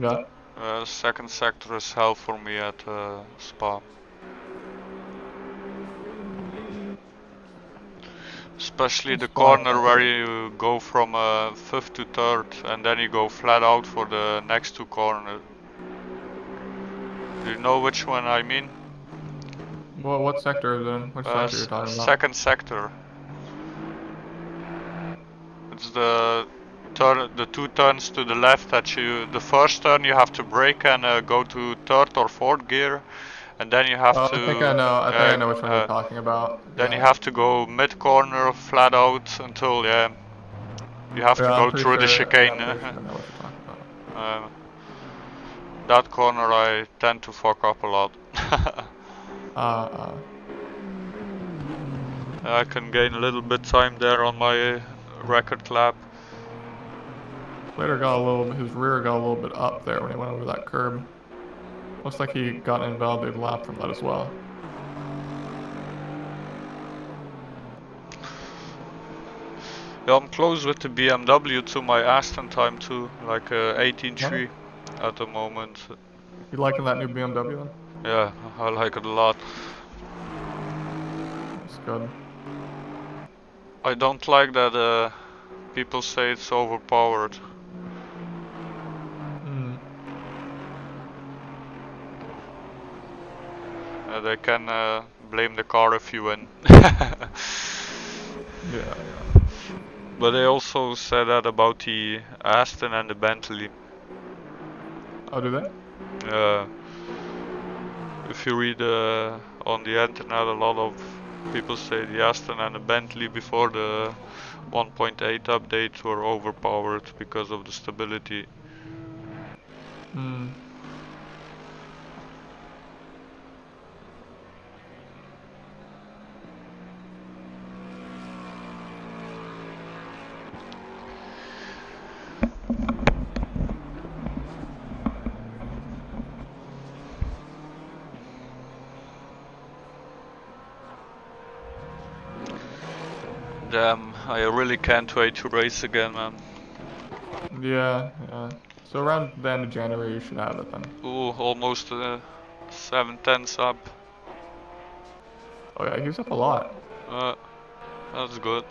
Yeah. Second sector is hell for me at Spa. Especially the corner where you go from 5th to 3rd and then you go flat out for the next two corners. Do you know which one I mean? Well, what sector is it in? Which sector you're talking about? Second sector. It's the two turns to the left that you, the first turn you have to brake and go to 3rd or 4th gear, and then you have to. I think I know. I think I know which one you're talking about. Then you have to go mid corner flat out until you have to go through the chicane. I know what you're talking about. That corner I tend to fuck up a lot. I can gain a little bit time there on my record lap. Later got a little bit, his rear got a little bit up there when he went over that curb. Looks like he got an invalidated lap from that as well. Yeah, I'm close with the BMW to my Aston time too, like 18.3 at the moment. You liking that new BMW then? Yeah, I like it a lot. That's good. I don't like that people say it's overpowered. They can blame the car if you win. Yeah. But they also said that about the Aston and the Bentley. Oh, do they? If you read on the internet, a lot of people say the Aston and the Bentley before the 1.8 update were overpowered because of the stability. Damn, I really can't wait to race again, man. Yeah. So around the end of January you should have it then. Ooh, almost 7/10 up. Oh yeah, he's up a lot. That's good.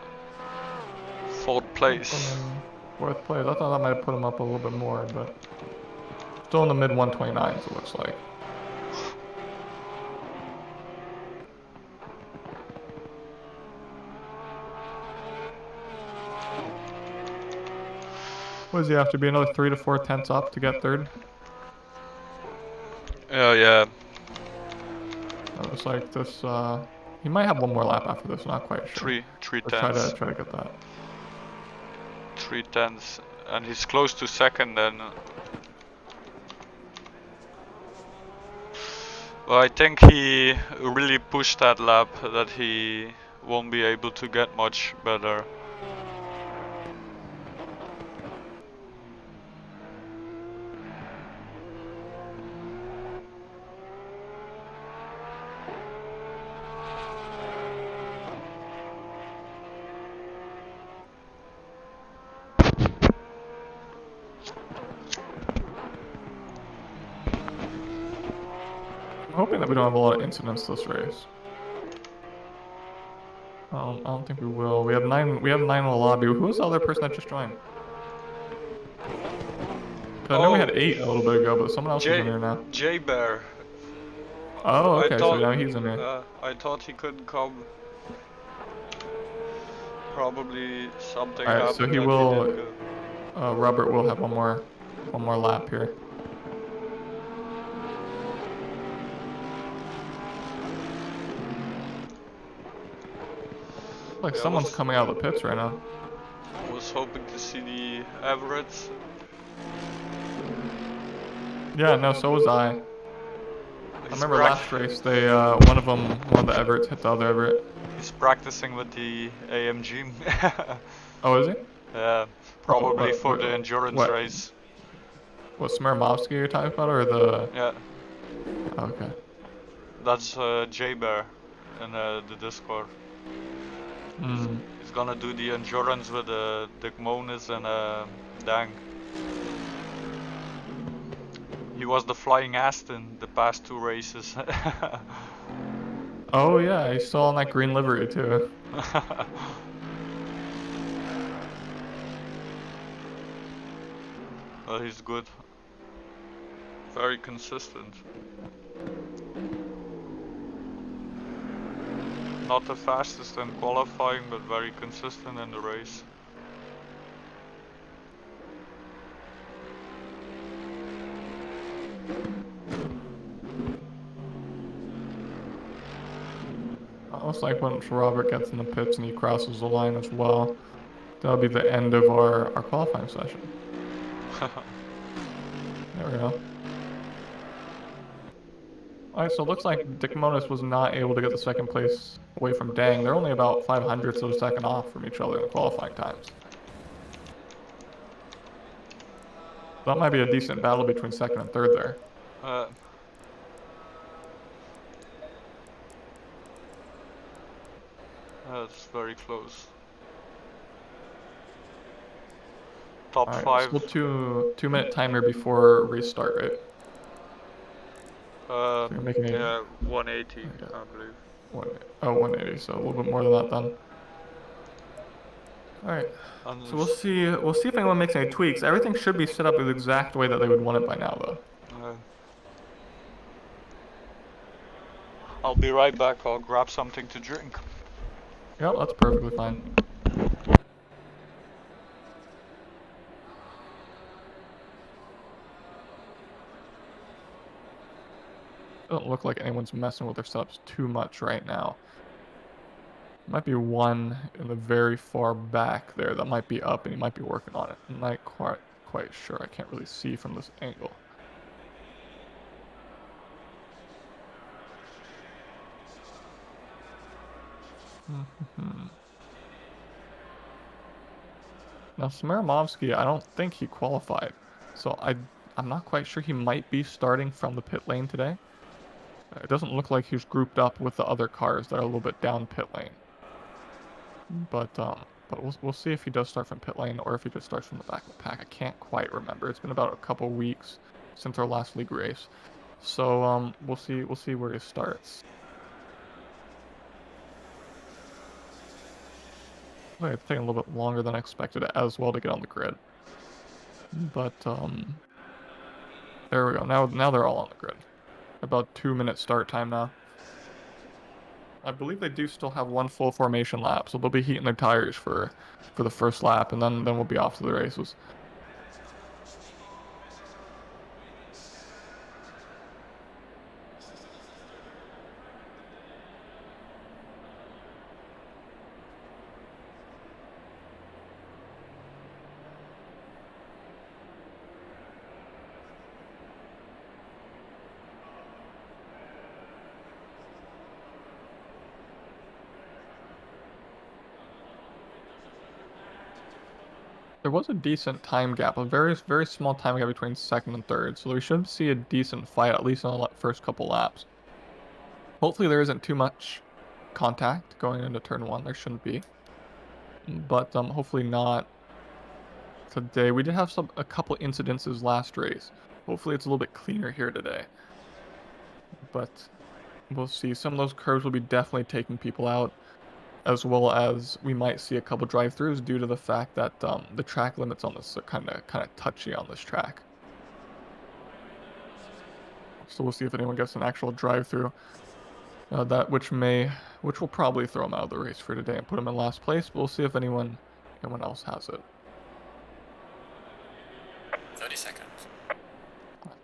4th place. 4th place. I thought that might have put him up a little bit more, but still in the mid 129s it looks like. What does he have to be, another 3 to 4 tenths up to get 3rd? Yeah. It looks like this, he might have one more lap after this, not quite sure. 3 tenths. Try to get that. 3 tenths, and he's close to 2nd then. Well, I think he really pushed that lap that he won't be able to get much better. I'm hoping that we don't have a lot of incidents this race. I don't think we will. We have 9 in the lobby. Who was the other person that just joined? I know we had 8 a little bit ago, but someone else is in here now. J-Bear. Oh, okay, so now he's in here. I thought he couldn't come. Probably something happened. Alright, so he will. Robert will have one more lap here. Like someone's coming out of the pits right now. I was hoping to see the Everett. Yeah, no, so was I. remember last race, they one of the Everetts hit the other Everett. He's practicing with the AMG. Oh, is he? Yeah, probably for the endurance what? race. What, Smirmovsky you're talking about, or the... Yeah. Okay. That's J-Bear in the Discord. He's gonna do the endurance with Dick Monis and Dang. He was the Flying Aston the past 2 races. Oh yeah, he's still on that green livery too. Well, he's good. Very consistent. Not the fastest in qualifying, but very consistent in the race. Almost like once Robert gets in the pits and he crosses the line as well, that'll be the end of our qualifying session. There we go. Alright, so it looks like Dick Monis was not able to get the second place away from Dang. They're only about 500ths of a second off from each other in the qualifying times. That might be a decent battle between second and third there. That's very close. Top right, 5. Still 2-minute timer before restart, right? So you're making yeah, 180, okay. I believe. 180, so a little bit more than that then. Alright, so we'll see if anyone makes any tweaks. Everything should be set up the exact way that they would want it by now, though. I'll be right back, I'll grab something to drink. Yep, that's perfectly fine. Doesn't look like anyone's messing with their setups too much right now. Might be one in the very far back there that might be up and he might be working on it. I'm not quite sure. I can't really see from this angle. Now Smirmovsky, I don't think he qualified, so I'm not quite sure. He might be starting from the pit lane today. It doesn't look like he's grouped up with the other cars that are a little bit down pit lane. But we'll see if he does start from pit lane or if he just starts from the back of the pack. I can't quite remember. It's been about a couple weeks since our last league race, so we'll see where he starts. It's taking a little bit longer than I expected as well to get on the grid. But there we go. Now they're all on the grid. About 2-minute start time now. I believe they do still have one full formation lap, so they'll be heating their tires for the first lap, and then we'll be off to the races. There was a decent time gap, a very, very small time gap between second and third, so we should see a decent fight, at least on the first couple laps. Hopefully there isn't too much contact going into turn 1, there shouldn't be. But hopefully not today. We did have a couple incidences last race. Hopefully it's a little bit cleaner here today. But we'll see. Some of those curves will be definitely taking people out, as well as we might see a couple drive-throughs due to the fact that the track limits on this are kind of touchy on this track. So we'll see if anyone gets an actual drive-through, which will probably throw them out of the race for today and put them in last place. But we'll see if anyone else has it. 30 seconds.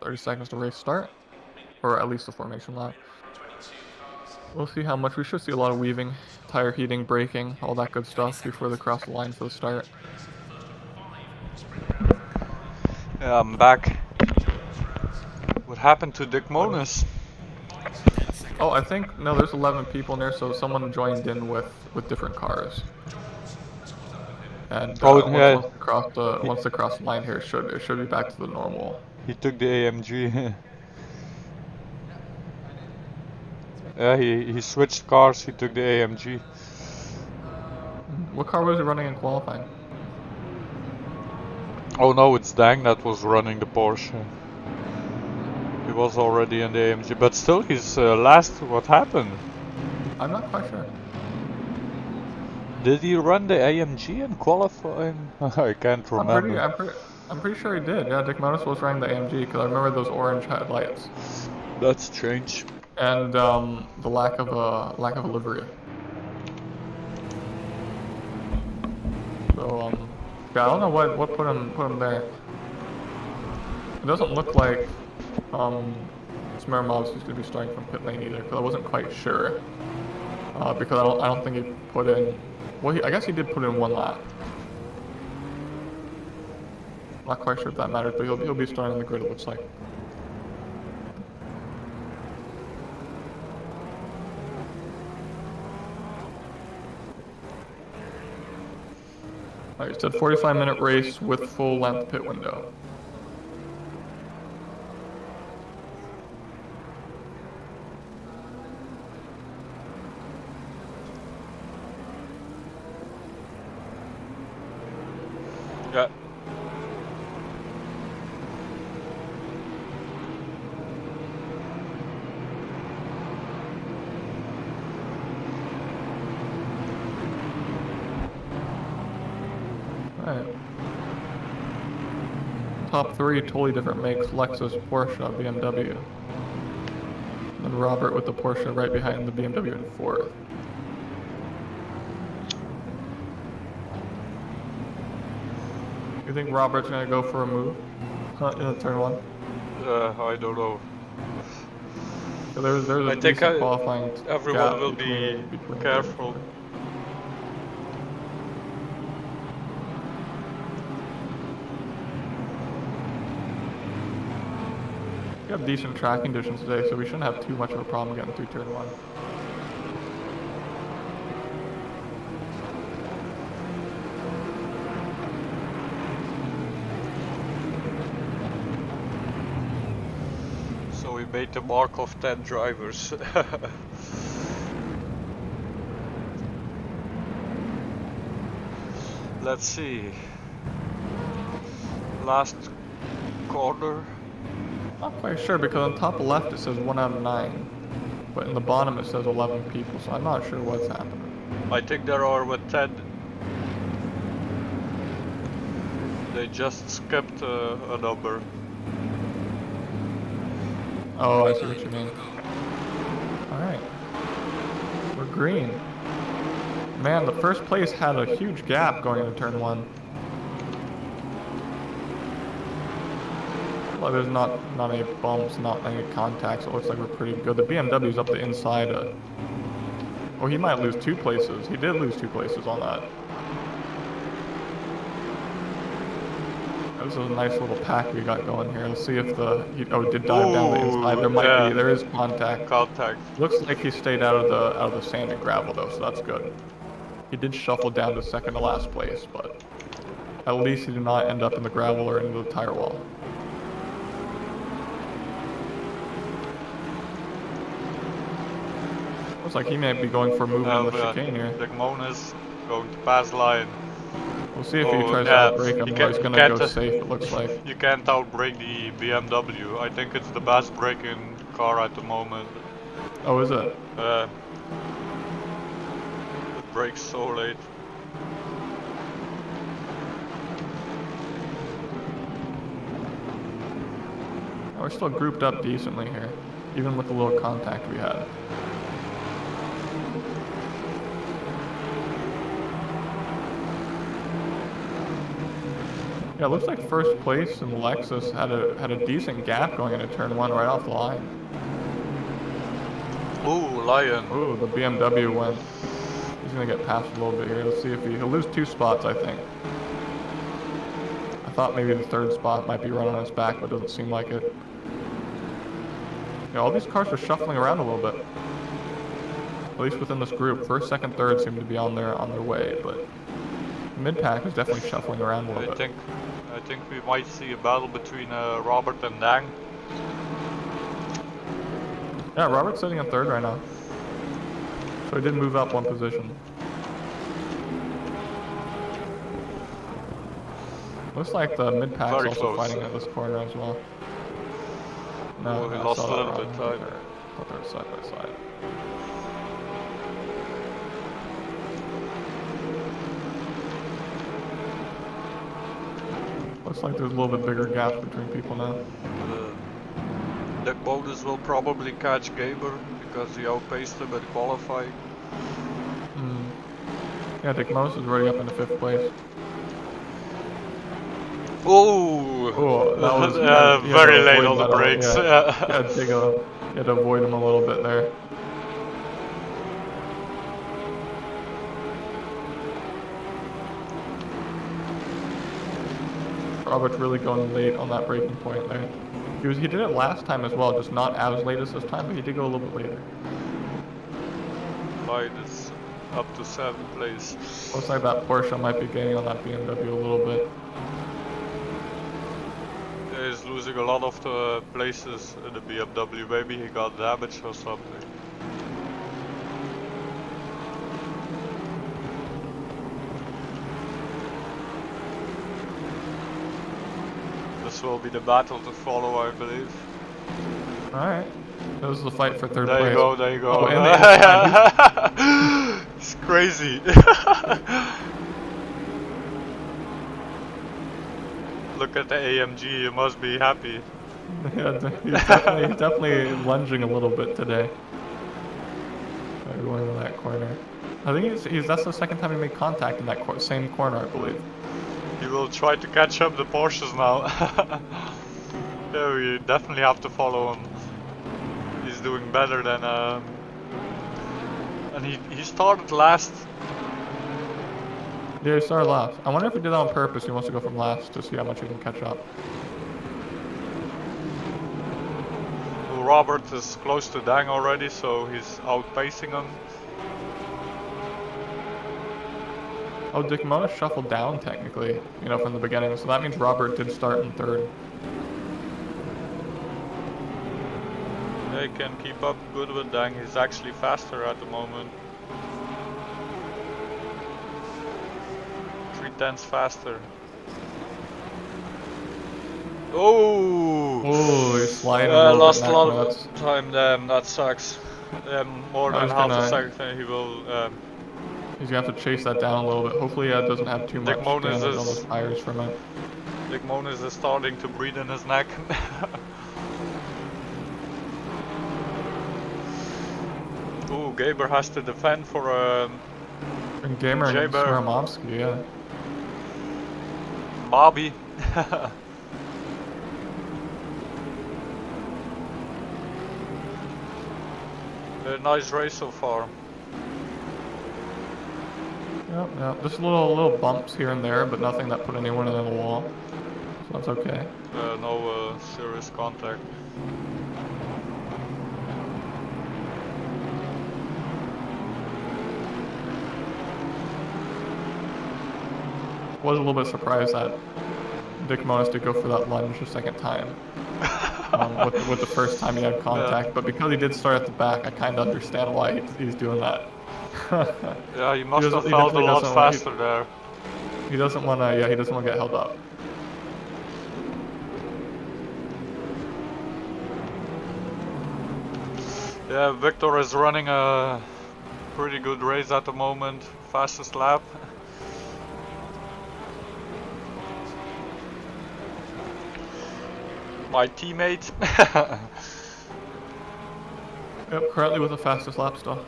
30 seconds to race start, or at least the formation lap. We'll see how much. We should see a lot of weaving, tire heating, braking, all that good stuff before they cross the line for the start. Yeah, I'm back. What happened to Dick Monis? Oh, I think no. There's 11 people in there, so someone joined in with different cars. And Oh once yeah, once they cross the line here, it should be back to the normal. he took the AMG. Yeah, he switched cars. He took the AMG. What car was he running in qualifying? Oh no, it's Dang that was running the Porsche. He was already in the AMG, but still he's last. What happened? I'm not quite sure. Did he run the AMG in qualifying? I can't remember. I'm pretty sure he did. Yeah, Dick Monis was running the AMG because I remember those orange headlights. That's strange. And the lack of a livery. So yeah, I don't know what put him there. It doesn't look like Smirnov's is going to be starting from pit lane either, because I wasn't quite sure. Because I don't think he put in. Well, I guess he did put in one lap. Not quite sure if that matters, but he'll be starting on the grid. It looks like. Alright, it said 45-minute race with full length pit window. Yeah. Alright. Top three totally different makes: Lexus, Porsche, BMW. And Robert with the Porsche right behind the BMW in fourth. You think Robert's gonna go for a move in turn one? I don't know. So there's a decent qualifying everyone will be careful. We have decent track conditions today, so we shouldn't have too much of a problem getting through turn one. So we made the mark of 10 drivers. Let's see. Last corner. Not quite sure, because on top left it says 1 out of 9, but in the bottom it says 11 people, so I'm not sure what's happening. I think there are with 10. They just skipped a number. Oh, I see what you mean. Alright. We're green. Man, the first place had a huge gap going into turn one. Well, there's not any bumps, not any contacts. It looks like we're pretty good. The BMW's up the inside. Oh, he might lose 2 places. He did lose 2 places on that. This is a nice little pack we got going here. Let's see if it did dive down the inside. There is contact. Looks like he stayed out of the sand and gravel though, so that's good. He did shuffle down to second to last place, but at least he did not end up in the gravel or into the tire wall. Looks like he may be going for a move on the chicane here. The Monis going to pass line. We'll see if he tries to outbrake him, or he's going to go safe, it looks like. You can't outbrake the BMW. I think it's the best braking car at the moment. Oh, is it? It brakes so late. Oh, we're still grouped up decently here, even with the little contact we had. Yeah, it looks like first place in Lexus had a decent gap going into turn one right off the line. Ooh, Lion. Ooh, the BMW went. He's gonna get past a little bit here. Let's see if he'll lose 2 spots, I think. I thought maybe the 3rd spot might be running on his back, but it doesn't seem like it. Yeah, all these cars are shuffling around a little bit. at least within this group. First, second, third seem to be on their way, but mid-pack is definitely shuffling around a little bit. I think we might see a battle between Robert and Dang. Yeah, Robert's sitting in third right now. So he did move up one position. Looks like the mid-pack's Very also close. fighting at this corner as well. No, he I lost a saw that little bit wrong. time. I thought they were side by side. Looks like there's a little bit bigger gaps between people now. The bonus will probably catch Gaber because he outpaced him at qualifying. Yeah, Dick Mose is already up into 5th place. Oh, that was very late on the brakes. Yeah, you had to avoid him a little bit there. Robert's really going late on that braking point there. He did it last time as well, just not as late as this time, but he did go a little bit later. Light is up to 7th place. Looks like that Porsche might be gaining on that BMW a little bit. Yeah, he's losing a lot of the places in the BMW. Maybe he got damaged or something. This will be the battle to follow, I believe. Alright. This is the fight for 3rd place. There you go. Oh, and it's crazy. Look at the AMG, you must be happy. Yeah, he's definitely lunging a little bit today. Going to that corner. I think that's the second time he made contact in that same corner, I believe. He will try to catch up the Porsches now. Yeah, we definitely have to follow him. He's doing better than and he started last. Yeah, he started last. I wonder if he did that on purpose. He wants to go from last to see how much he can catch up. Well, Robert is close to Dang already, so he's outpacing him. Oh, Dick Mona shuffled down technically, from the beginning. So that means Robert did start in 3rd. They can keep up good with Dang. He's actually faster at the moment. 3/10 faster. Oh, he's sliding a little lost bit a lot of time. That sucks. More than half a second. He will. He's gonna have to chase that down a little bit. Hopefully, that doesn't have too much damage on those tires from it. Dick Moniz is starting to breathe in his neck. Ooh, Gaber has to defend for And Gamer and Swarmovsky, yeah. Bobby. A nice race so far. Yep. Just little bumps here and there, but nothing that put anyone in the wall. So that's okay. No serious contact. Was a little bit surprised that Dick Monis did go for that lunge a second time. With the first time he had contact, but because he did start at the back, I kind of understand why he's doing that. Yeah, he must have felt a lot faster there. He doesn't want to. Yeah, he doesn't want to get held up. Yeah, Victor is running a pretty good race at the moment. Fastest lap. My teammate. Yep, currently with the fastest lap still.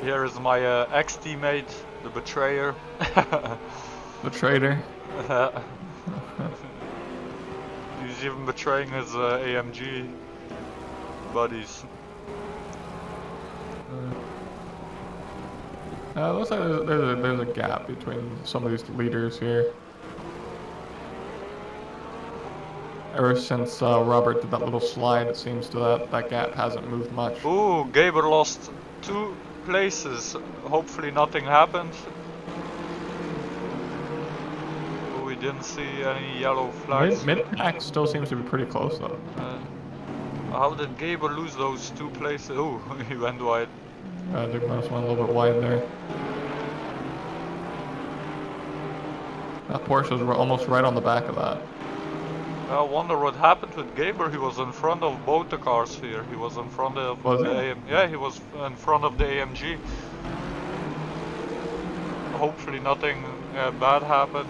Here is my ex-teammate, the betrayer. The traitor. He's even betraying his AMG buddies. It looks like there's a gap between some of these leaders here. Ever since Robert did that little slide, it seems that gap hasn't moved much. Ooh, Gaber lost 2 places. Hopefully nothing happened. Ooh, we didn't see any yellow flags. Mid-pack still seems to be pretty close though. How did Gaber lose those 2 places? Ooh, he went wide. Dick Mouse went a little bit wide there. That Porsche was almost right on the back of that. I wonder what happened with Gaber. He was in front of both the cars here. He was in front of Was the he? yeah, he was in front of the AMG. Hopefully nothing bad happened.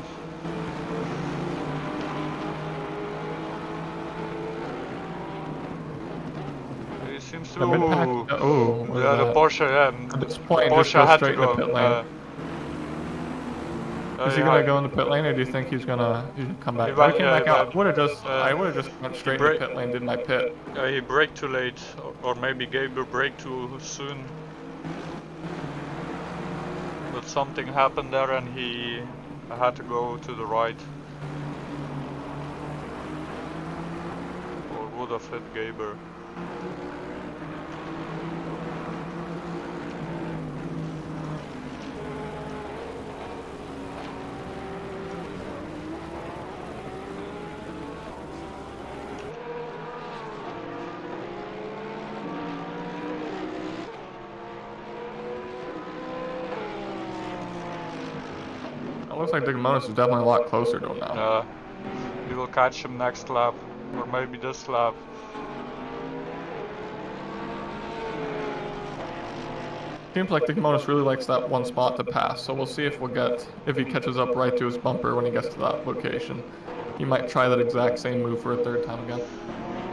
He seems to. Oh, yeah, the Porsche. Yeah, at this point, Porsche just go had straight to go. into pit lane. Is he gonna go into pit lane, or do you think he's gonna come back? He Came back out. I would have just went straight into break- pit lane, did my pit. He braked too late, or maybe Gaber braked too soon. But something happened there, and he had to go to the right, or would have hit Gaber. It looks like Digmonus is definitely a lot closer to him now. We will catch him next lap, or maybe this lap. Seems like Digmonus really likes that one spot to pass, so we'll see if he catches up right to his bumper when he gets to that location. He might try that exact same move for a 3rd time again.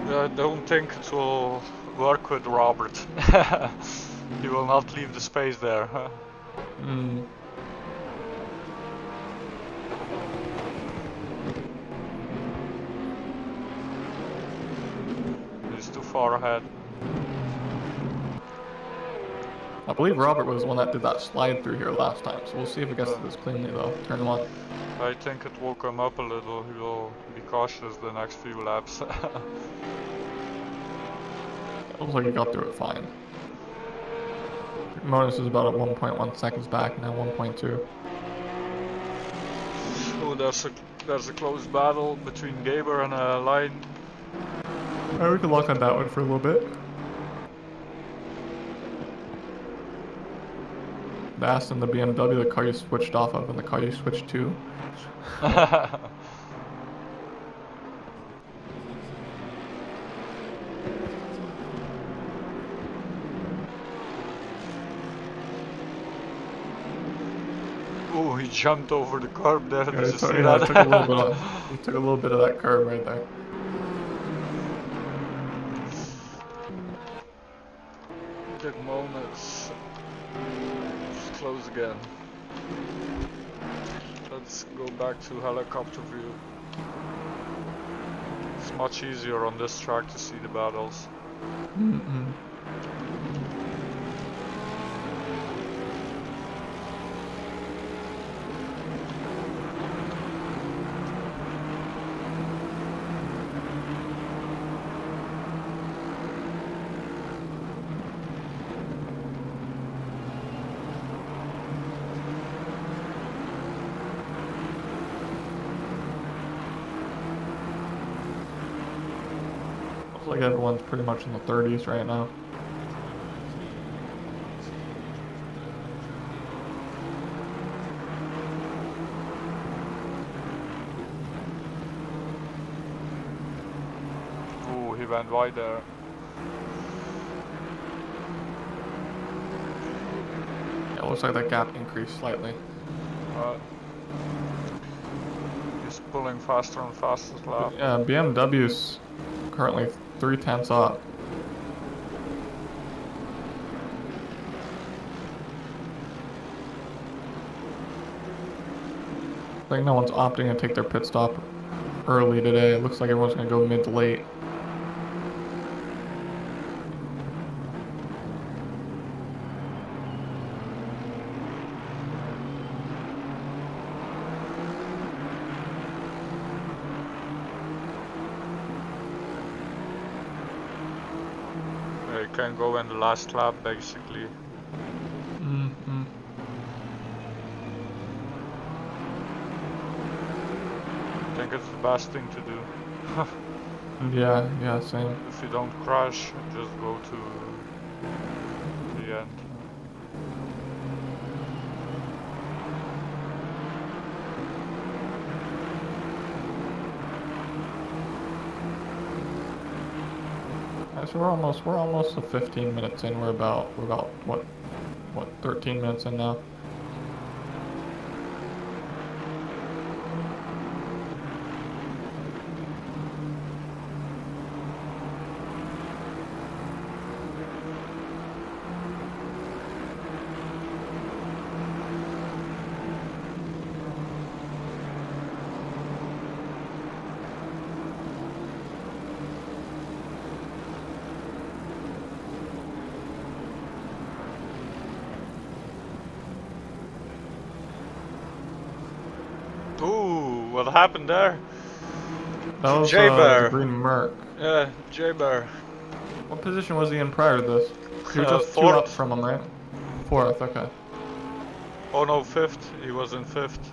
I don't think it will work with Robert. He will not leave the space there. He's too far ahead. I believe Robert was the one that did that slide through here last time, so we'll see if he gets to this cleanly though. Turn 1. I think it will come up a little. He will be cautious the next few laps. It looks like he got through it fine. Modus is about at 1.1 seconds back, now 1.2. Oh, there's a close battle between Gaber and a line. Alright, we can lock on that one for a little bit. The Aston, the BMW, the car you switched off of, and the car you switched to. Oh, he jumped over the curb there. Yeah, Did you see he that? took a little bit of that curb right there. Big moments. Just close again. Let's go back to helicopter view. It's much easier on this track to see the battles. Looks like everyone's pretty much in the 30s right now. Oh, he went wide there. It looks like that gap increased slightly. He's pulling faster and faster lap. Yeah, BMW's currently 0.3 up. I think no one's opting to take their pit stop early today. It looks like everyone's going to go mid to late. can go in the last lap basically. Mm-hmm. I think it's the best thing to do. Yeah, same. If you don't crash, just go to the end. So we're almost to 15 minutes in. We're about what 13 minutes in now. Ooh, what happened there? That was J-Bear. the green Merc. Yeah, J-Bear. What position was he in prior to this? He was just two up from him, right? Fourth, okay. Oh no, fifth. He was in fifth.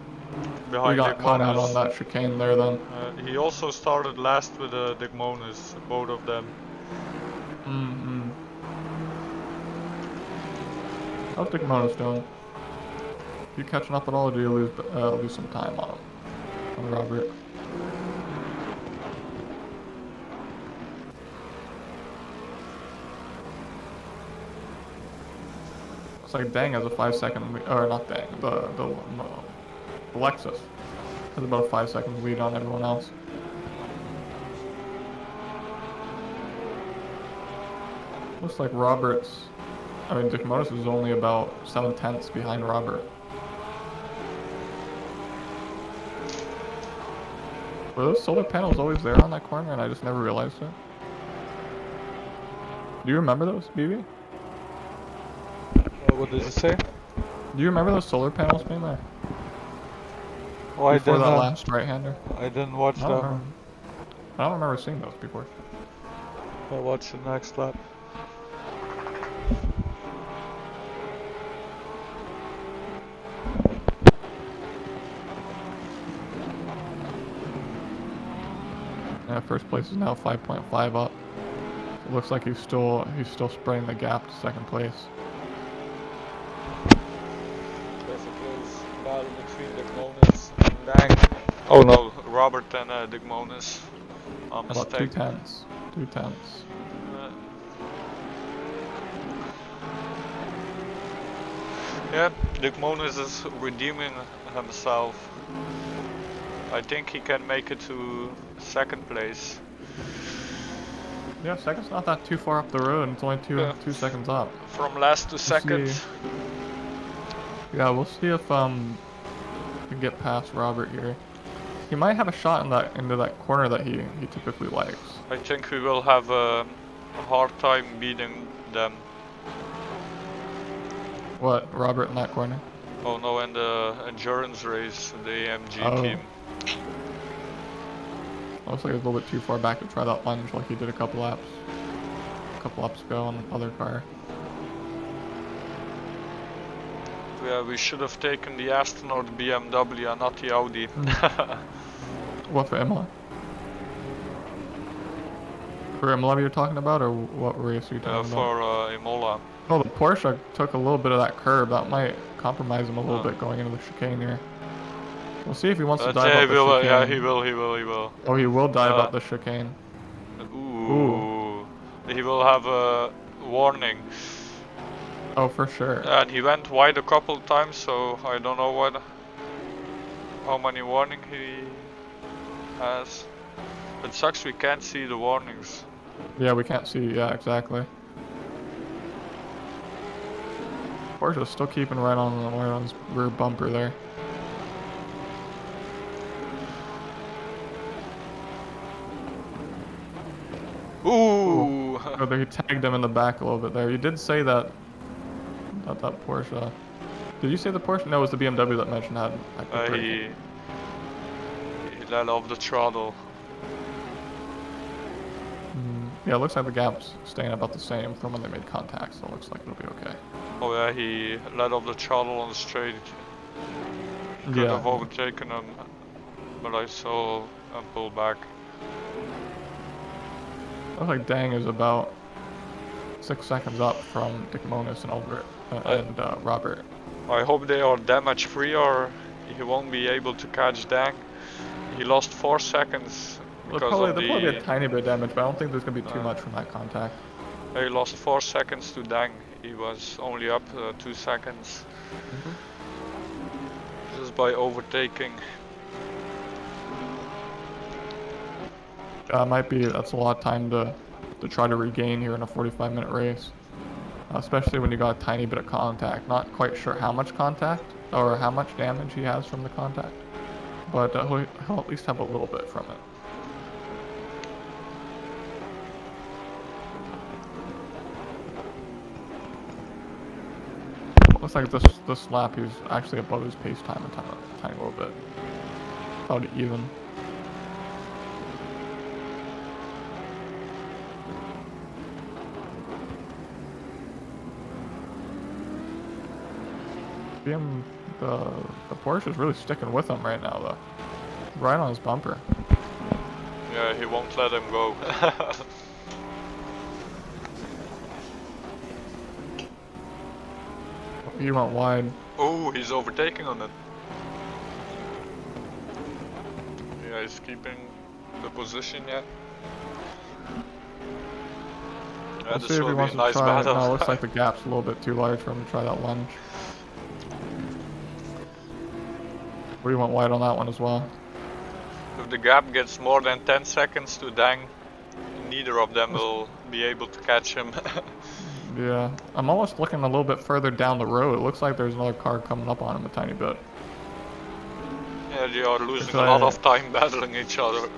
Behind We got caught out on that chicane there then. He also started last with Digmonis, both of them. Mm-hmm. How's Digmonis doing? You catching up at all, or do you lose some time on him? On Robert? It's like Dang has a 5-second lead, or not Dang, the Lexus has about a 5-second lead on everyone else. Looks like Digmonis is only about 7/10 behind Robert. Were those solar panels always there on that corner and I just never realized it? Do you remember those, BB? What did it say? Do you remember those solar panels being there? Oh, before that last right-hander? I didn't watch that. I don't remember seeing those before. I'll watch the next lap. Yeah, first place is now 5.5 up. It looks like he's still spreading the gap to second place. There's a close battle between Digmonis and Dang. Oh no, Robert and Digmonis. About 2/10. 2/10. Yeah, Digmonis is redeeming himself. I think he can make it to second place. Yeah, second's not that too far up the road, and it's only two seconds up. From last to second. Yeah, we'll see if we can get past Robert here. He might have a shot into that corner that he typically likes. I think we will have a hard time beating them. What, Robert in that corner? Oh no, in the endurance race, the AMG team. Looks like it's a little bit too far back to try that lunge like he did a couple laps ago on the other car. Yeah, we should have taken the Aston or the BMW and not the Audi. What, for Imola? For Imola you're talking about, or what race are you talking about? For Imola. Oh, the Porsche took a little bit of that curb. That might compromise him a little bit going into the chicane here. We'll see if he wants to dive up the chicane. Yeah, he will. Oh, he will dive up the chicane. Ooh. He will have a warning. Oh, for sure. And he went wide a couple times, so I don't know how many warning he has. It sucks we can't see the warnings. Yeah, we can't see. Yeah, exactly. Porsche's still keeping right on his rear bumper there. Ooh! Oh, they tagged him in the back a little bit there. You did say that Porsche. Did you say the Porsche? No, it was the BMW that mentioned had he let off the throttle. Yeah, it looks like the gap's staying about the same from when they made contact, so it looks like it'll be okay. Oh yeah, he let off the throttle on the straight. Could have overtaken him, but I saw him pull back. Looks like Dang is about 6 seconds up from Dicmonis and Albert and Robert. I hope they are damage free or he won't be able to catch Dang. He lost 4 seconds because there'll probably be a tiny bit of damage, but I don't think there's going to be too much from that contact. He lost 4 seconds to Dang. He was only up 2 seconds. Just by overtaking. That's a lot of time to try to regain here in a 45-minute race. Especially when you got a tiny bit of contact. Not quite sure how much contact or how much damage he has from the contact, but he'll at least have a little bit from it. Looks like this lap he's actually above his pace time a tiny little bit. About even. The Porsche is really sticking with him right now though. Right on his bumper. Yeah, he won't let him go. He went wide. Oh, he's overtaking on it. Yeah, he's keeping the position yet. Yeah, Let's see if he wants to try. No, it looks like the gap's a little bit too large for him to try that lunge. We went wide on that one as well. If the gap gets more than 10 seconds to Dang, neither of them will be able to catch him. Yeah, I'm almost looking a little bit further down the road. It looks like there's another car coming up on him a tiny bit. Yeah, they are losing a lot of time battling each other.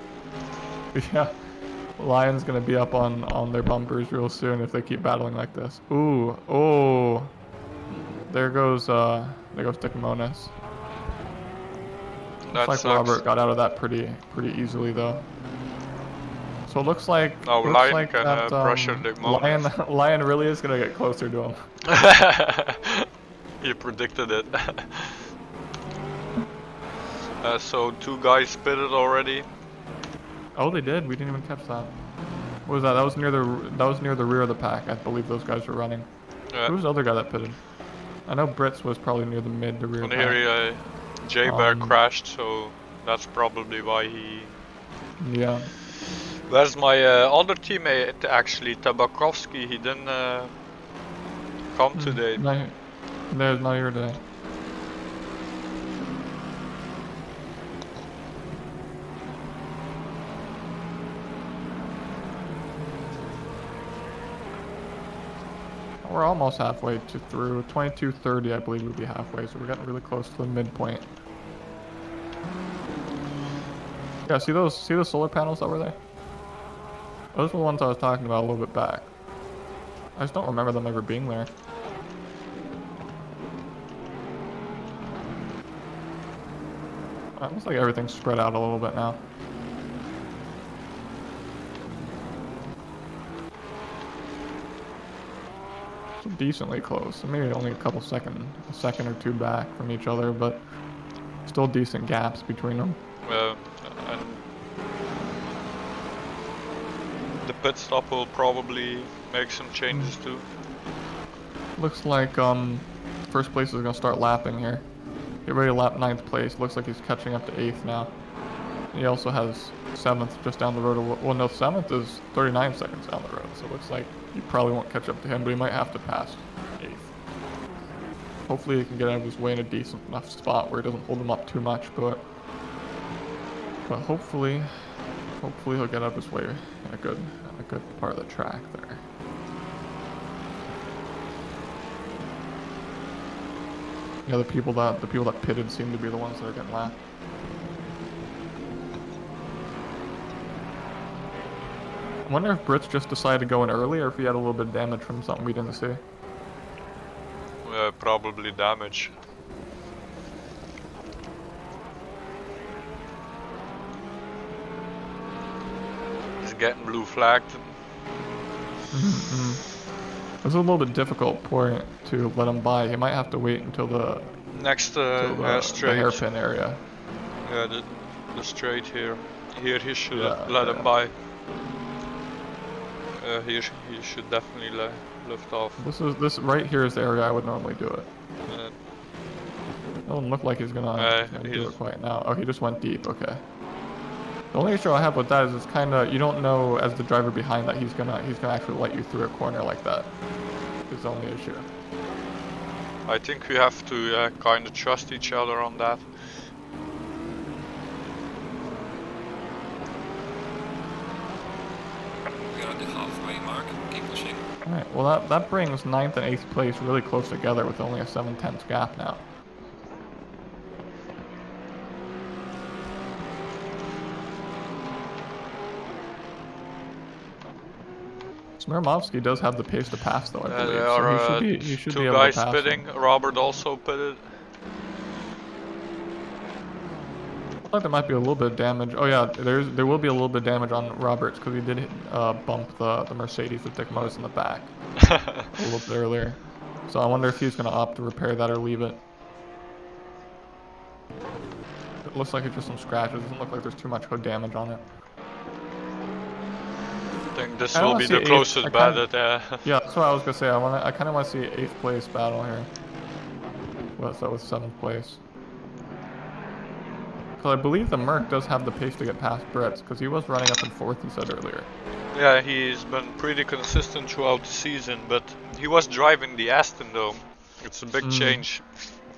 Yeah, Lion's gonna be up on their bumpers real soon if they keep battling like this. Ooh, oh, there goes Dicmonis. Looks like Robert got out of that pretty easily though. So it looks like Lion can pressure Dicmonis. Lion really is gonna get closer to him. You predicted it. So 2 guys pitted already. Oh, they did. We didn't even catch that. What was that? That was near the rear of the pack. I believe those guys were running. Yeah. Who was the other guy that pitted? I know Brits was probably near the mid to rear. And here J-Bear crashed, so that's probably why he. Yeah. Where's my other teammate actually, Tabakovsky? He didn't come today. No, there's not here today. We're almost halfway through. 22:30, I believe, we'll be halfway, so we're getting really close to the midpoint. Yeah, see those solar panels over there? Those were the ones I was talking about a little bit back. I just don't remember them ever being there. It looks like everything's spread out a little bit now. So decently close. Maybe only a second or two back from each other, but still decent gaps between them. And the pit stop will probably make some changes too. Looks like first place is gonna start lapping here. Get ready to lap 9th place. Looks like he's catching up to 8th now. He also has 7th just down the road. Well, no, 7th is 39 seconds down the road, so it looks like you probably won't catch up to him, but he might have to pass 8th. Hopefully he can get out of his way in a decent enough spot where it doesn't hold him up too much, but hopefully he'll get out of his way in a good part of the track there. Yeah, the people that pitted seem to be the ones that are getting lapped. I wonder if Brits just decided to go in early, or if he had a little bit of damage from something we didn't see. Probably damage. He's getting blue flagged. Mm-hmm. It's a little bit difficult point to let him by. He might have to wait until the Next the straight. hairpin area. Yeah, the straight here. Here he should let him Yeah. by. He should definitely lift off. This right here is the area I would normally do it. It doesn't look like he's gonna do it quite now. Oh, he just went deep. Okay. The only issue I have with that is it's kind of, you don't know as the driver behind that he's gonna actually let you through a corner like that. Is the only issue. I think we have to kind of trust each other on that. We are at the halfway mark. Keep pushing. All right. Well, that brings 9th and 8th place really close together with only a 7/10 gap now. Smirnovsky does have the pace to pass, though, I believe. There are so he should be two able guys to pass pitting. him. Robert also pitted. I thought there might be a little bit of damage. Oh yeah, there will be a little bit of damage on Roberts because he did bump the Mercedes with Dick Mose in the back a little bit earlier. So I wonder if he's going to opt to repair that or leave it. It looks like it's just some scratches. It doesn't look like there's too much hood damage on it. I think this will be the closest battle. Yeah, that's what I was gonna say. I kind of want to see 8th place battle here. What's that with 7th place? Because I believe the Merc does have the pace to get past Brits, because he was running up in 4th, he said earlier. Yeah, he's been pretty consistent throughout the season, but he was driving the Aston though. It's a big change.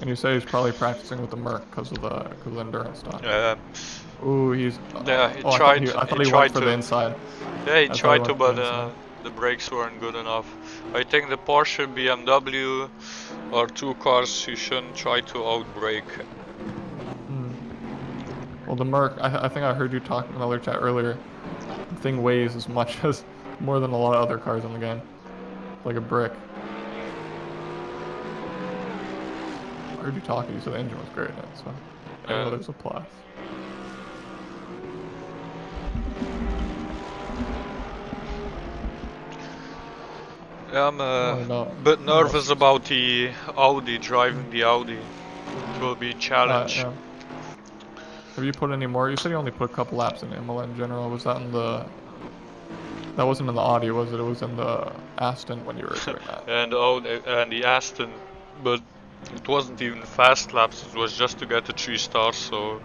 And you say he's probably practicing with the Merc because of the endurance stuff. Yeah. Ooh, he's. Yeah, he I tried. thought he went for the inside. Yeah, he tried to, but the brakes weren't good enough. I think the Porsche, BMW, are two cars you shouldn't try to outbrake. Well, the Merc, I think I heard you talk in another chat earlier. The thing weighs as much as more than a lot of other cars in the game, like a brick. I heard you talking. You said the engine was great in it, so I know there's a plus. Yeah, I'm a bit nervous about the Audi, driving the Audi. It will be a challenge. Yeah. Have you put any more? You said you only put a couple laps in Imola in general. Was that in the... That wasn't in the Audi, was it? It was in the Aston when you were doing that. And the Aston, but it wasn't even fast laps. It was just to get the 3 stars, so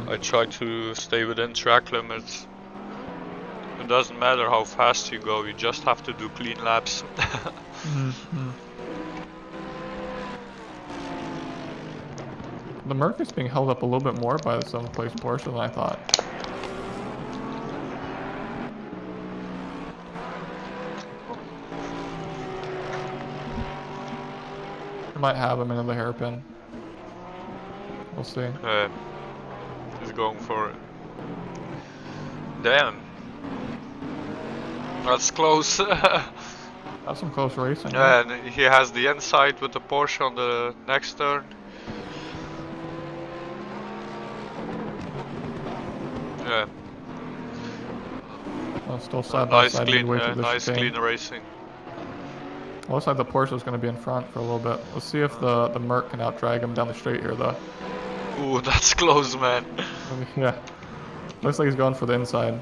I tried to stay within track limits. It doesn't matter how fast you go, you just have to do clean laps. The Merc is being held up a little bit more by the 7th place Porsche than I thought. I might have him in the hairpin. We'll see. He's going for it. Damn. That's close. That's some close racing. Yeah, and he has the inside with the Porsche on the next turn. Yeah. Well, still side by side. Nice clean racing. Looks like the Porsche is going to be in front for a little bit. Let's see if the Merc can out-drag him down the straight here, though. Ooh, that's close, man. Yeah. Looks like he's going for the inside.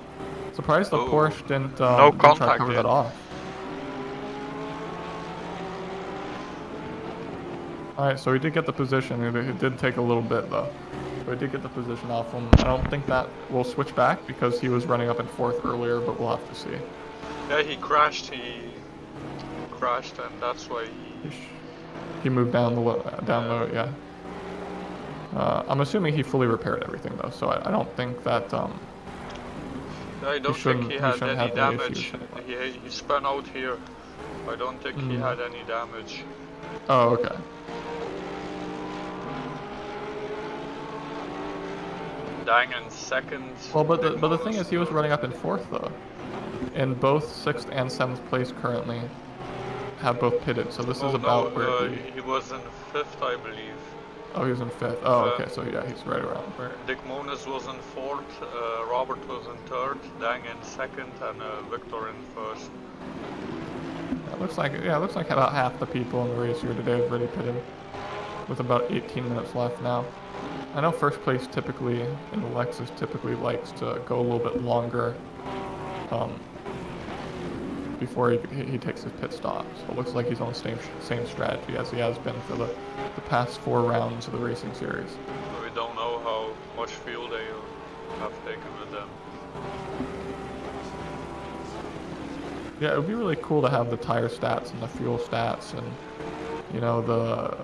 Surprised the Porsche didn't no try to contact cover that off. Alright, so he did get the position. It did take a little bit, though. So he did get the position off him. I don't think that will switch back because he was running up in 4th earlier, but we'll have to see. Yeah, he crashed. And that's why he moved down low. Yeah. I'm assuming he fully repaired everything though, so I don't think that I don't think he had any damage. He spun out here. I don't think he had any damage. Oh, okay. Dying in 2nd. Well, but the thing is, he was running up in 4th though, and both 6th and 7th place currently have both pitted, so this is about where he was in 5th, I believe. Oh, he was in 5th. Oh, okay, so yeah, he's right around where... Dick Monis was in 4th, Robert was in 3rd, Dang in 2nd, and Victor in 1st. It looks like about half the people in the race here today have already pitted, with about 18 minutes left now. I know first place typically in the Lexus typically likes to go a little bit longer before he takes his pit stop. So it looks like he's on the same strategy as he has been for the past 4 rounds of the racing series. We don't know how much fuel they have taken with them. Yeah, it would be really cool to have the tire stats and the fuel stats and, you know, the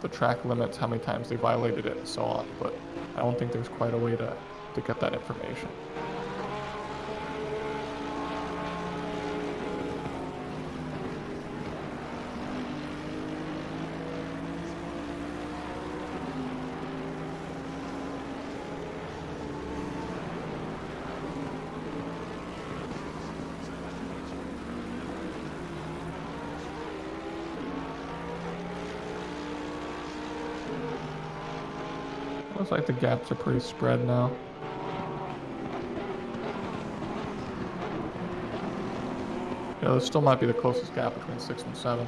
track limits, how many times they violated it and so on, but I don't think there's quite a way to get that information. Looks like the gaps are pretty spread now. Yeah, this still might be the closest gap between 6th and 7th.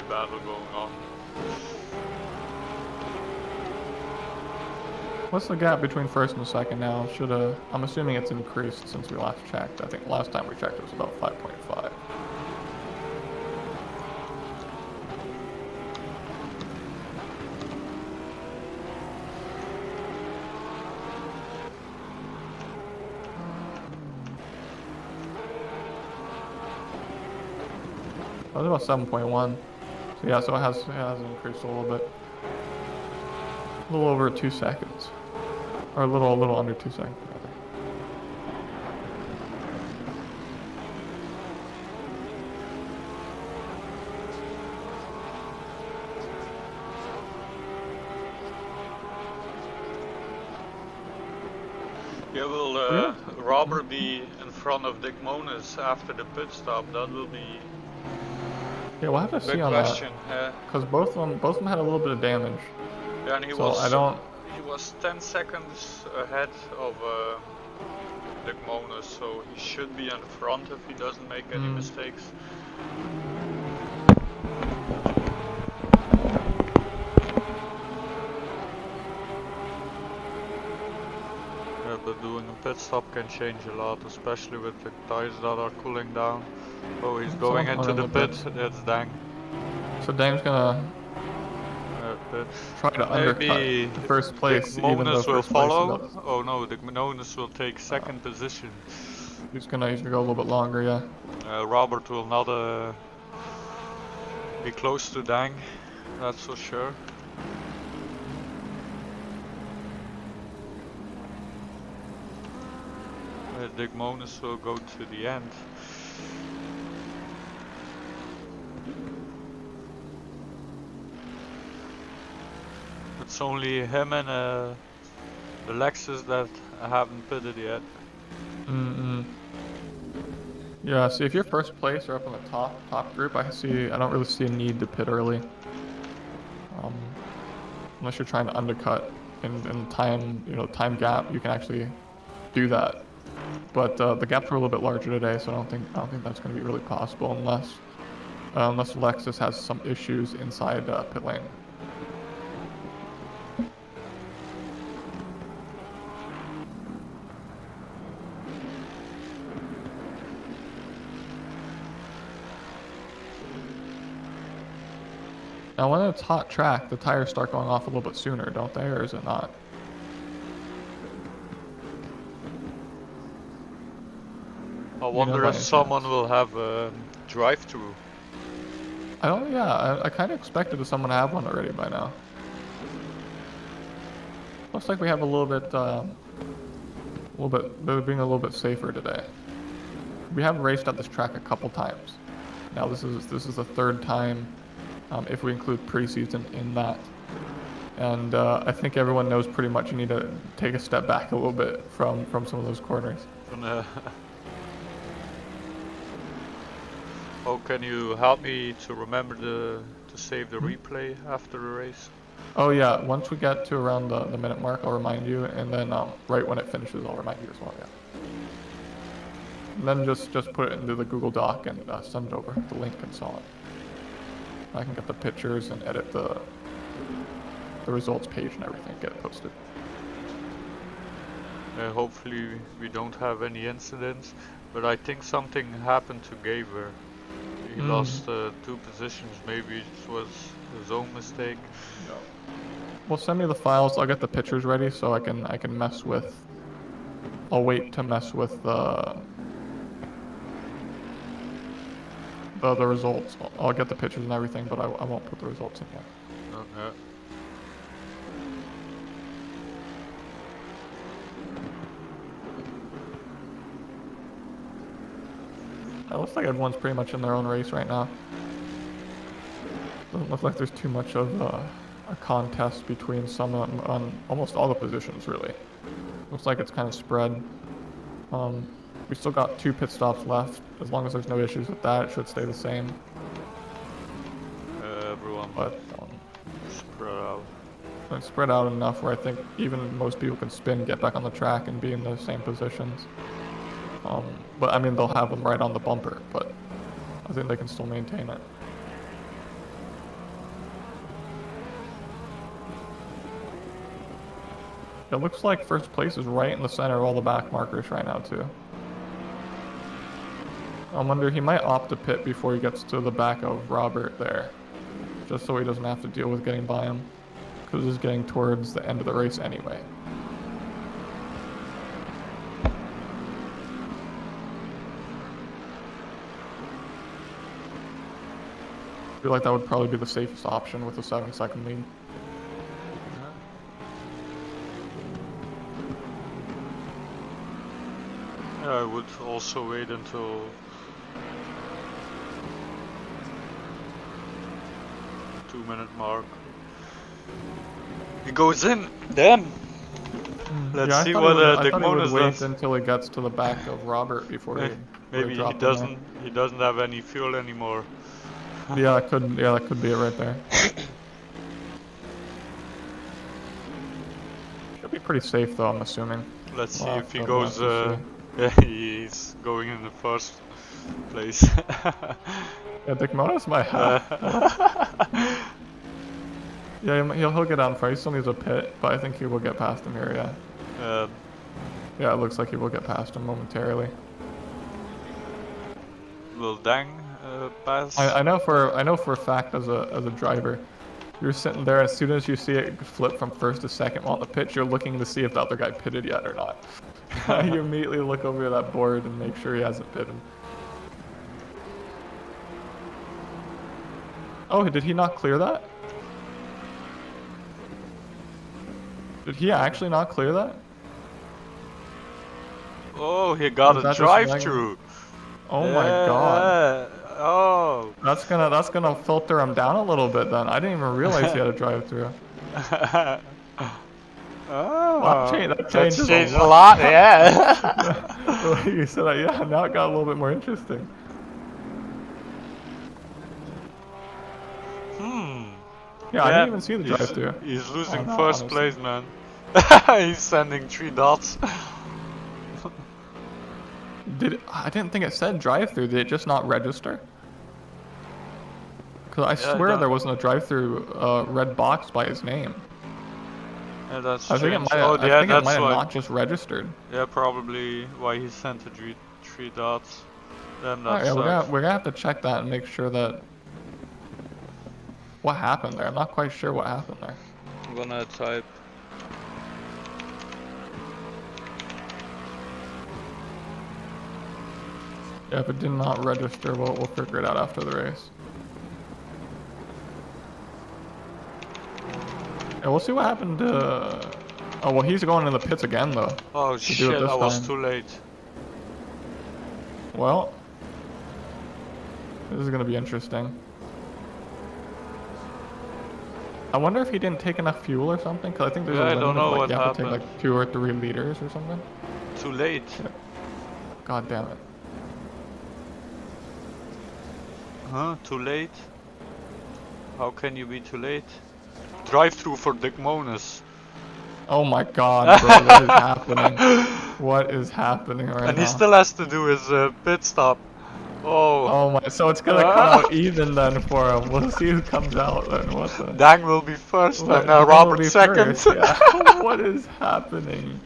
Battle going on. What's the gap between 1st and 2nd now? I'm assuming it's increased since we last checked. I think last time we checked it was about 5.5. Oh, it's about 7.1. So yeah, so it has increased a little bit. A little over 2 seconds. Or a little under 2 seconds, rather. Yeah, will Robert be in front of Dick Monis after the pit stop? That will be yeah, we'll have to see on question. that. Because both of them had a little bit of damage. Yeah, and he was 10 seconds ahead of Dick Monis, so he should be in front if he doesn't make any mistakes. Yeah, but doing a pit stop can change a lot, especially with the tires that are cooling down. Oh, he's going into the pit. That's Dang. So Dang's gonna try to undercut the first place. Dick Monis will follow. Oh no, Dick Monis will take 2nd position. He's gonna go a little bit longer, yeah. Robert will not be close to Dang, that's for sure. Dick Monis will go to the end. It's only him and the Lexus that haven't pitted yet. Yeah, see if you're first place or up in the top group, I don't really see a need to pit early. Unless you're trying to undercut in time, time gap, you can actually do that. But the gaps were a little bit larger today, so I don't think that's going to be really possible unless Lexus has some issues inside pit lane. Now, when it's hot track, the tires start going off a little bit sooner, don't they, or is it not? I wonder if someone will have a drive-through. I don't. Yeah, I kind of expected someone to have one already by now. Looks like we have a little bit, they're being a little bit safer today. We have raced at this track a couple times. Now this is the third time, if we include preseason in that. And I think everyone knows pretty much you need to take a step back a little bit from some of those corners. Oh, can you help me to remember to save the replay after the race? Oh yeah, once we get to around the minute mark, I'll remind you, and then right when it finishes, I'll remind you as well. Yeah. And then just put it into the Google Doc and send it over, the link and so on. I can get the pictures and edit the results page and everything, get it posted. Hopefully we don't have any incidents, but I think something happened to Gaber. He lost 2 positions. Maybe it was his own mistake. Yeah. Well, send me the files. I'll get the pictures ready so I can mess with. I'll wait to mess with the results. I'll get the pictures and everything, but I won't put the results in yet. Okay. It looks like everyone's pretty much in their own race right now. Doesn't look like there's too much of a contest between some on almost all the positions, really. Looks like it's kind of spread. We still got 2 pit stops left. As long as there's no issues with that, it should stay the same. Everyone, but spread out. It's spread out enough where I think even most people can spin, get back on the track, and be in the same positions. But I mean, they'll have them right on the bumper, but I think they can still maintain it. It looks like first place is right in the center of all the back markers right now, too. I wonder, he might opt to pit before he gets to the back of Robert there, just so he doesn't have to deal with getting by him, because he's getting towards the end of the race anyway. I feel like that would probably be the safest option with a 7-second lead. Yeah, I would also wait until 2-minute mark. He goes in. Damn. Let's see what the bonus does. Until he gets to the back of Robert before he. Maybe he doesn't. He doesn't have any fuel anymore. Yeah, that could be it right there. Should be pretty safe though, I'm assuming. Let's see if he goes. Yeah, he's going in the first place. Yeah, Dikmonos might have. Yeah, he'll get out in front. He still needs a pit, but I think he will get past him here. Yeah. Yeah, it looks like he will get past him momentarily. Will Dang pass? I know for a fact as a driver, you're sitting there as soon as you see it flip from first to second on the pitch, you're looking to see if the other guy pitted yet or not. You immediately look over at that board and make sure he hasn't pitted. Oh, did he not clear that? Did he actually not clear that? Oh, he got a drive-through. Oh my god. Oh. That's gonna filter him down a little bit then. I didn't even realize he had a drive-through. Oh. That changes a lot, yeah. You said that, yeah, now it got a little bit more interesting. Yeah, I didn't even see the drive-through. He's losing first place, man. He's sending 3 dots. I didn't think it said drive-through. Did it just not register? Because I swear there wasn't a drive-through red box by his name. Yeah, that's I think it might have not just registered. Yeah, probably why he sent the 3 dots. Then we're gonna have to check that and make sure that. What happened there? I'm not quite sure what happened there. I'm gonna type. Yeah, if it did not register, we'll figure it out after the race. Yeah, we'll see what happened to... Oh, well, he's going in the pits again, though. Oh do it shit, this I was time. too late. Well, this is going to be interesting. I wonder if he didn't take enough fuel or something, because I think there's a Yeah, I limit don't of, know like, what you have to take happened. like 2 or 3 liters or something. Too late. Yeah. God damn it. Huh? Too late? How can you be too late? Drive through for Dick Monas. Oh my god, bro, what is happening? What is happening right And now? he still has to do his pit stop. Oh. Oh my, so it's gonna come out even then for him. We'll see who comes out then. What the? Dang will be first and Dang will Robert be second. first, yeah. What is happening?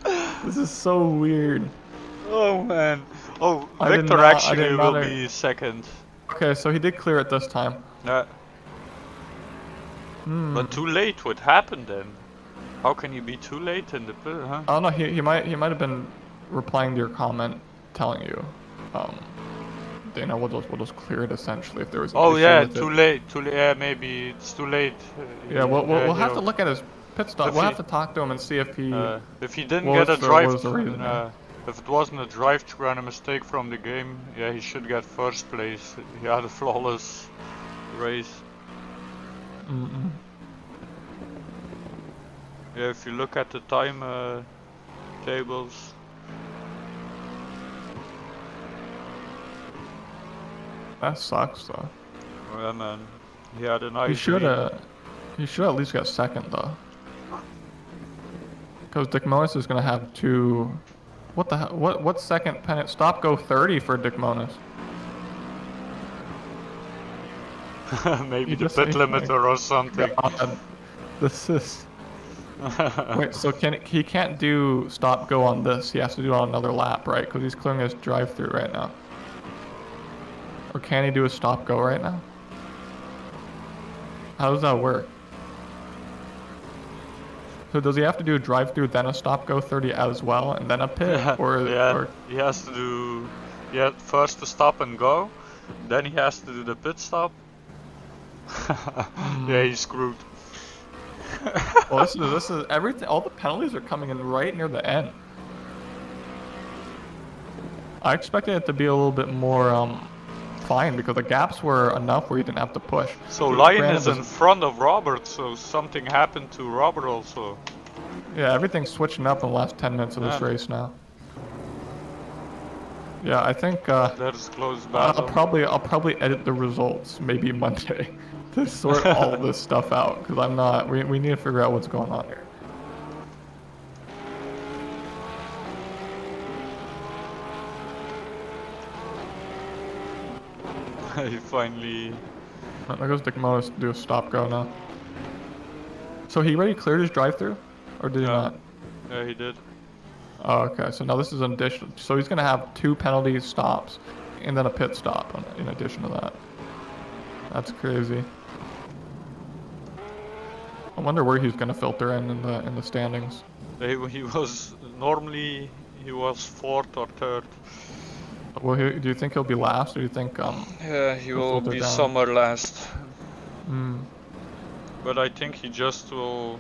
This is so weird. Oh man. Oh, I did Victor not- I actually did will not- be second. Okay, so he did clear it this time. Yeah. But too late, what happened then? How can you be too late in the pit, huh? I don't know, he might have been replying to your comment telling you, you know, we'll just clear it essentially if there was an Oh issue yeah, with too it. late, yeah, maybe it's too late. Yeah, we'll have to he'll- look at his pit stop. If We'll he- have to talk to him and see if he... If he didn't what get a was the- drive, what was the reason there? if it wasn't a drive-through and a mistake from the game, yeah, he should get first place. He had a flawless race. Yeah, if you look at the time tables. That sucks though. Yeah, man, he had a nice. He should lead. he should at least get second though. Because Dick Monas is gonna have 2. What the hell? What second pennant? Stop go 30 for Dick Monas. Maybe You the just pit think, limiter or something. God, this is. Wait, so he can't do stop go on this? He has to do it on another lap, right? Because he's clearing his drive-through right now. Or can he do a stop go right now? How does that work? So does he have to do a drive-through then a stop go 30 as well and then a pit? Yeah, or he has to do first the stop and go, then he has to do the pit stop. Yeah, he's screwed. well, this is everything. All the penalties are coming in right near the end. I expected it to be a little bit more fine because the gaps were enough where you didn't have to push. So Lion Granted, is in front of Robert, so something happened to Robert also. Yeah, everything's switching up in the last 10 minutes of this race now. Yeah, I think There's close battle. I'll probably edit the results maybe Monday to sort all this stuff out because I'm not. We need to figure out what's going on here. He finally. There goes Dick Monas to do a stop go now. So he already cleared his drive-through, or did he not? Yeah, he did. Oh, okay. So now this is an addition. So he's gonna have 2 penalty stops, and then a pit stop in addition to that. That's crazy. I wonder where he's gonna filter in the standings. He was normally he was 4th or 3rd. Well, do you think he'll be last, or do you think Yeah, he will filter be down? somewhere last. Hmm. But I think he just will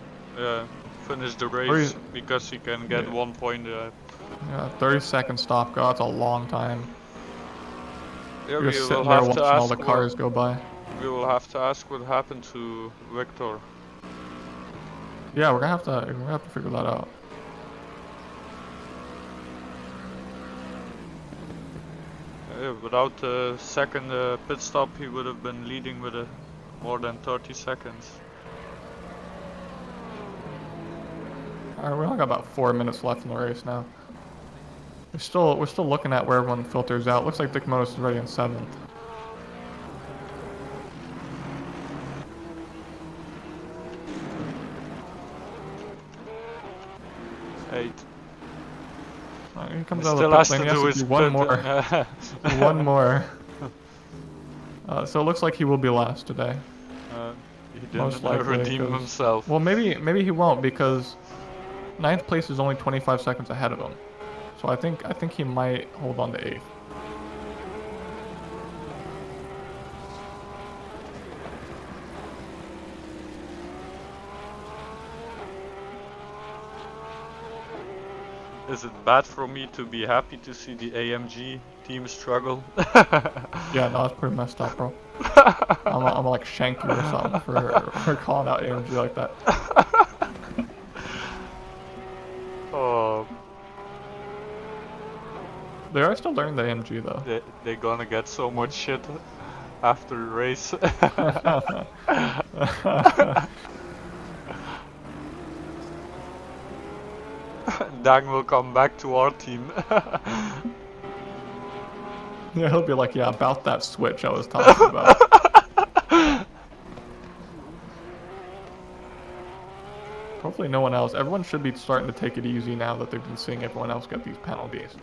finish the Or race he- because he can get Yeah. 1 point. Yeah, 30-second stop go. That's a long time. Yeah, You're we just will sitting there have to watching all ask. the cars go by. We will have to ask what happened to Victor. Yeah, we're gonna have to figure that out. Without the second pit stop, he would have been leading with more than 30 seconds. Alright, we only got about 4 minutes left in the race now. We're still looking at where everyone filters out. Looks like Dick Monas is already in 7th. He comes out of the pit lane. He has to do one more. One more. So it looks like he will be last today. He didn't Most likely, redeem 'cause- himself. Well, maybe he won't because 9th place is only 25 seconds ahead of him. So I think he might hold on to 8th. Is it bad for me to be happy to see the AMG team struggle? Yeah, no, that's pretty messed up, bro. I'm like shank you or something for calling out AMG like that. Oh, They are still learning the AMG though. they're gonna get so much shit after the race. Dang will come back to our team. Yeah, he'll be like, yeah, about that switch I was talking about. Hopefully no one else. Everyone should be starting to take it easy now that they've been seeing everyone else get these penalties.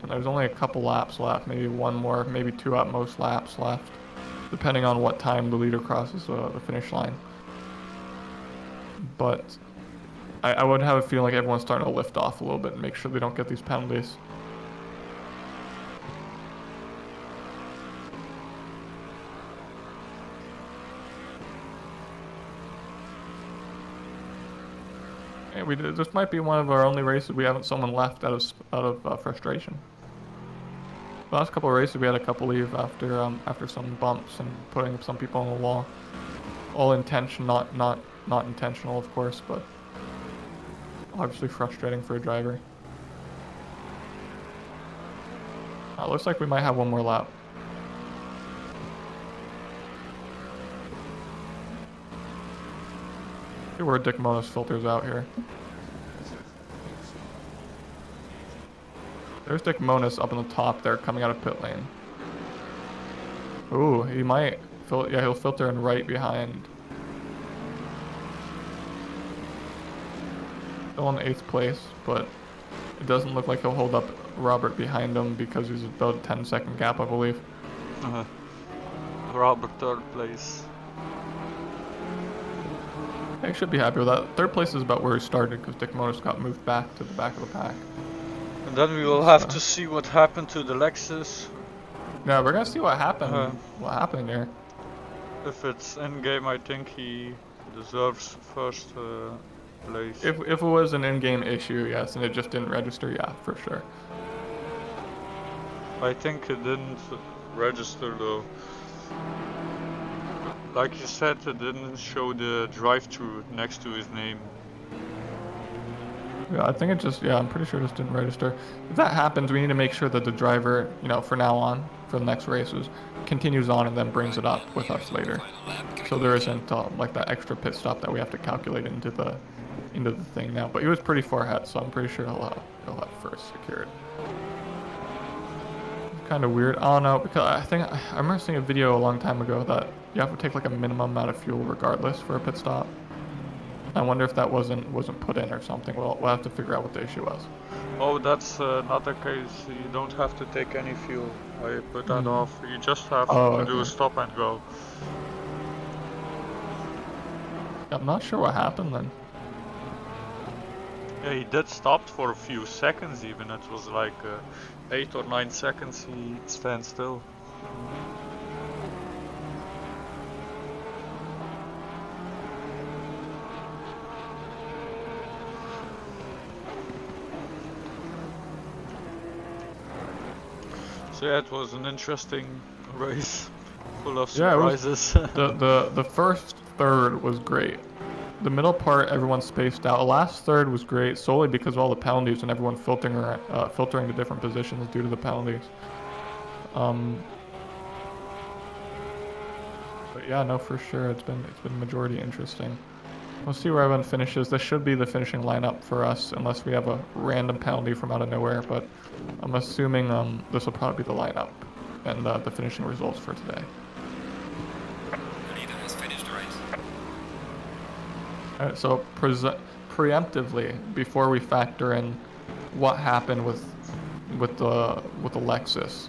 And there's only a couple laps left, maybe one more, maybe 2 at most laps left, depending on what time the leader crosses the finish line. But I would have a feeling like everyone's starting to lift off a little bit and make sure they don't get these penalties. This might be one of our only races we haven't someone left out of frustration. The last couple of races we had a couple leave after some bumps and putting some people on the wall. All intention, not intentional, of course, but obviously frustrating for a driver. Looks like we might have one more lap. See where Dick Mona's filters out here. There's Dick Monas up on the top there, coming out of pit lane. Ooh, he might. Yeah, he'll filter in right behind. Still in 8th place, but it doesn't look like he'll hold up Robert behind him because he's about a 10-second gap, I believe. Robert 3rd place. I should be happy with that. 3rd place is about where he started because Dick Monas got moved back to the back of the pack. And then we will have to see what happened to the Lexus. Yeah, we're gonna see what happened. What happened here? If it's in-game, I think he deserves first place. If it was an in-game issue, yes, and it just didn't register, yeah, for sure. I think it didn't register though. Like you said, it didn't show the drive-through next to his name. Yeah, I think it just, yeah, I'm pretty sure it just didn't register. If that happens, we need to make sure that the driver, you know, for now on, for the next races, continues on and then brings it up with us later. So there isn't like that extra pit stop that we have to calculate into the thing now. But he was pretty far ahead, so I'm pretty sure he'll have first secured. Kind of weird. Oh no, because I remember seeing a video a long time ago that you have to take like a minimum amount of fuel regardless for a pit stop. I wonder if that wasn't put in or something. We'll have to figure out what the issue was. Oh, that's not the case. You don't have to take any fuel. I put that off. You just have to do a stop and go. I'm not sure what happened then. Yeah, he did stop for a few seconds even. It was like 8 or 9 seconds he stands still. So yeah, it was an interesting race, full of surprises. Yeah, the first third was great. The middle part, everyone spaced out. The last third was great solely because of all the penalties and everyone filtering to different positions due to the penalties. But yeah, no, for sure, it's been majority interesting. We'll see where everyone finishes. This should be the finishing lineup for us, unless we have a random penalty from out of nowhere. But I'm assuming this will probably be the lineup and the finishing results for today. Leader has finished the race. Alright, so preemptively, before we factor in what happened with the Lexus,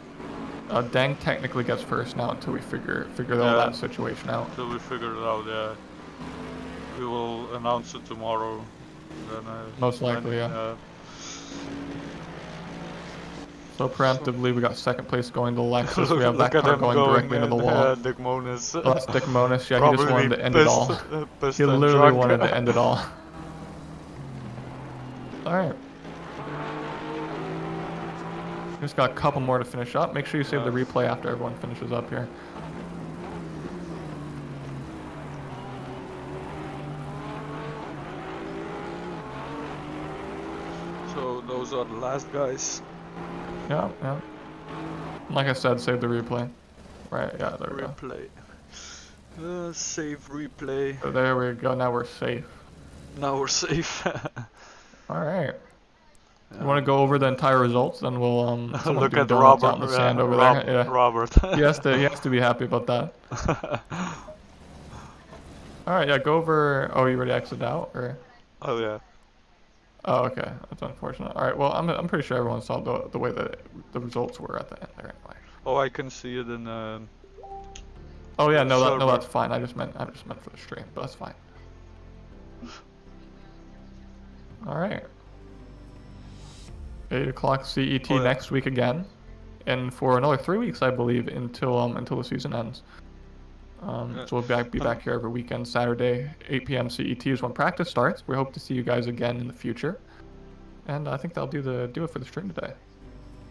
Dang technically gets first now until we figure all that situation out. Until we figure it out, yeah. We will announce it tomorrow. Then, most likely, yeah. So preemptively, we got second place going to Lexus. We have that car going directly into the wall. Dick Monas. Oh, that's Dick Monas. Yeah, he just wanted to end it all. He literally wanted to end it all. Alright. Just got a couple more to finish up. Make sure you save the replay after everyone finishes up here. So those are the last guys. Yeah, yeah. Like I said, save the replay. Right, yeah, there we go. Replay. Save replay. So there we go, now we're safe. Now we're safe. Alright. You want to go over the entire results, then we'll look do at donuts Robert out in the sand over Rob, there. Yeah. Robert. he has to be happy about that. Alright, yeah, go over. Oh, you already exited out, or? Oh yeah. Oh, okay. That's unfortunate. Alright, well, I'm pretty sure everyone saw the way that the results were at the end there anyway. Oh, I can see it in Oh yeah, no, server. that's fine. I just meant for the stream, but that's fine. Alright. 8 o'clock CET next week again, and for another 3 weeks, I believe, until the season ends. So we'll be back here every weekend. Saturday, 8 p.m. CET is when practice starts. We hope to see you guys again in the future, and I think that'll do it for the stream today.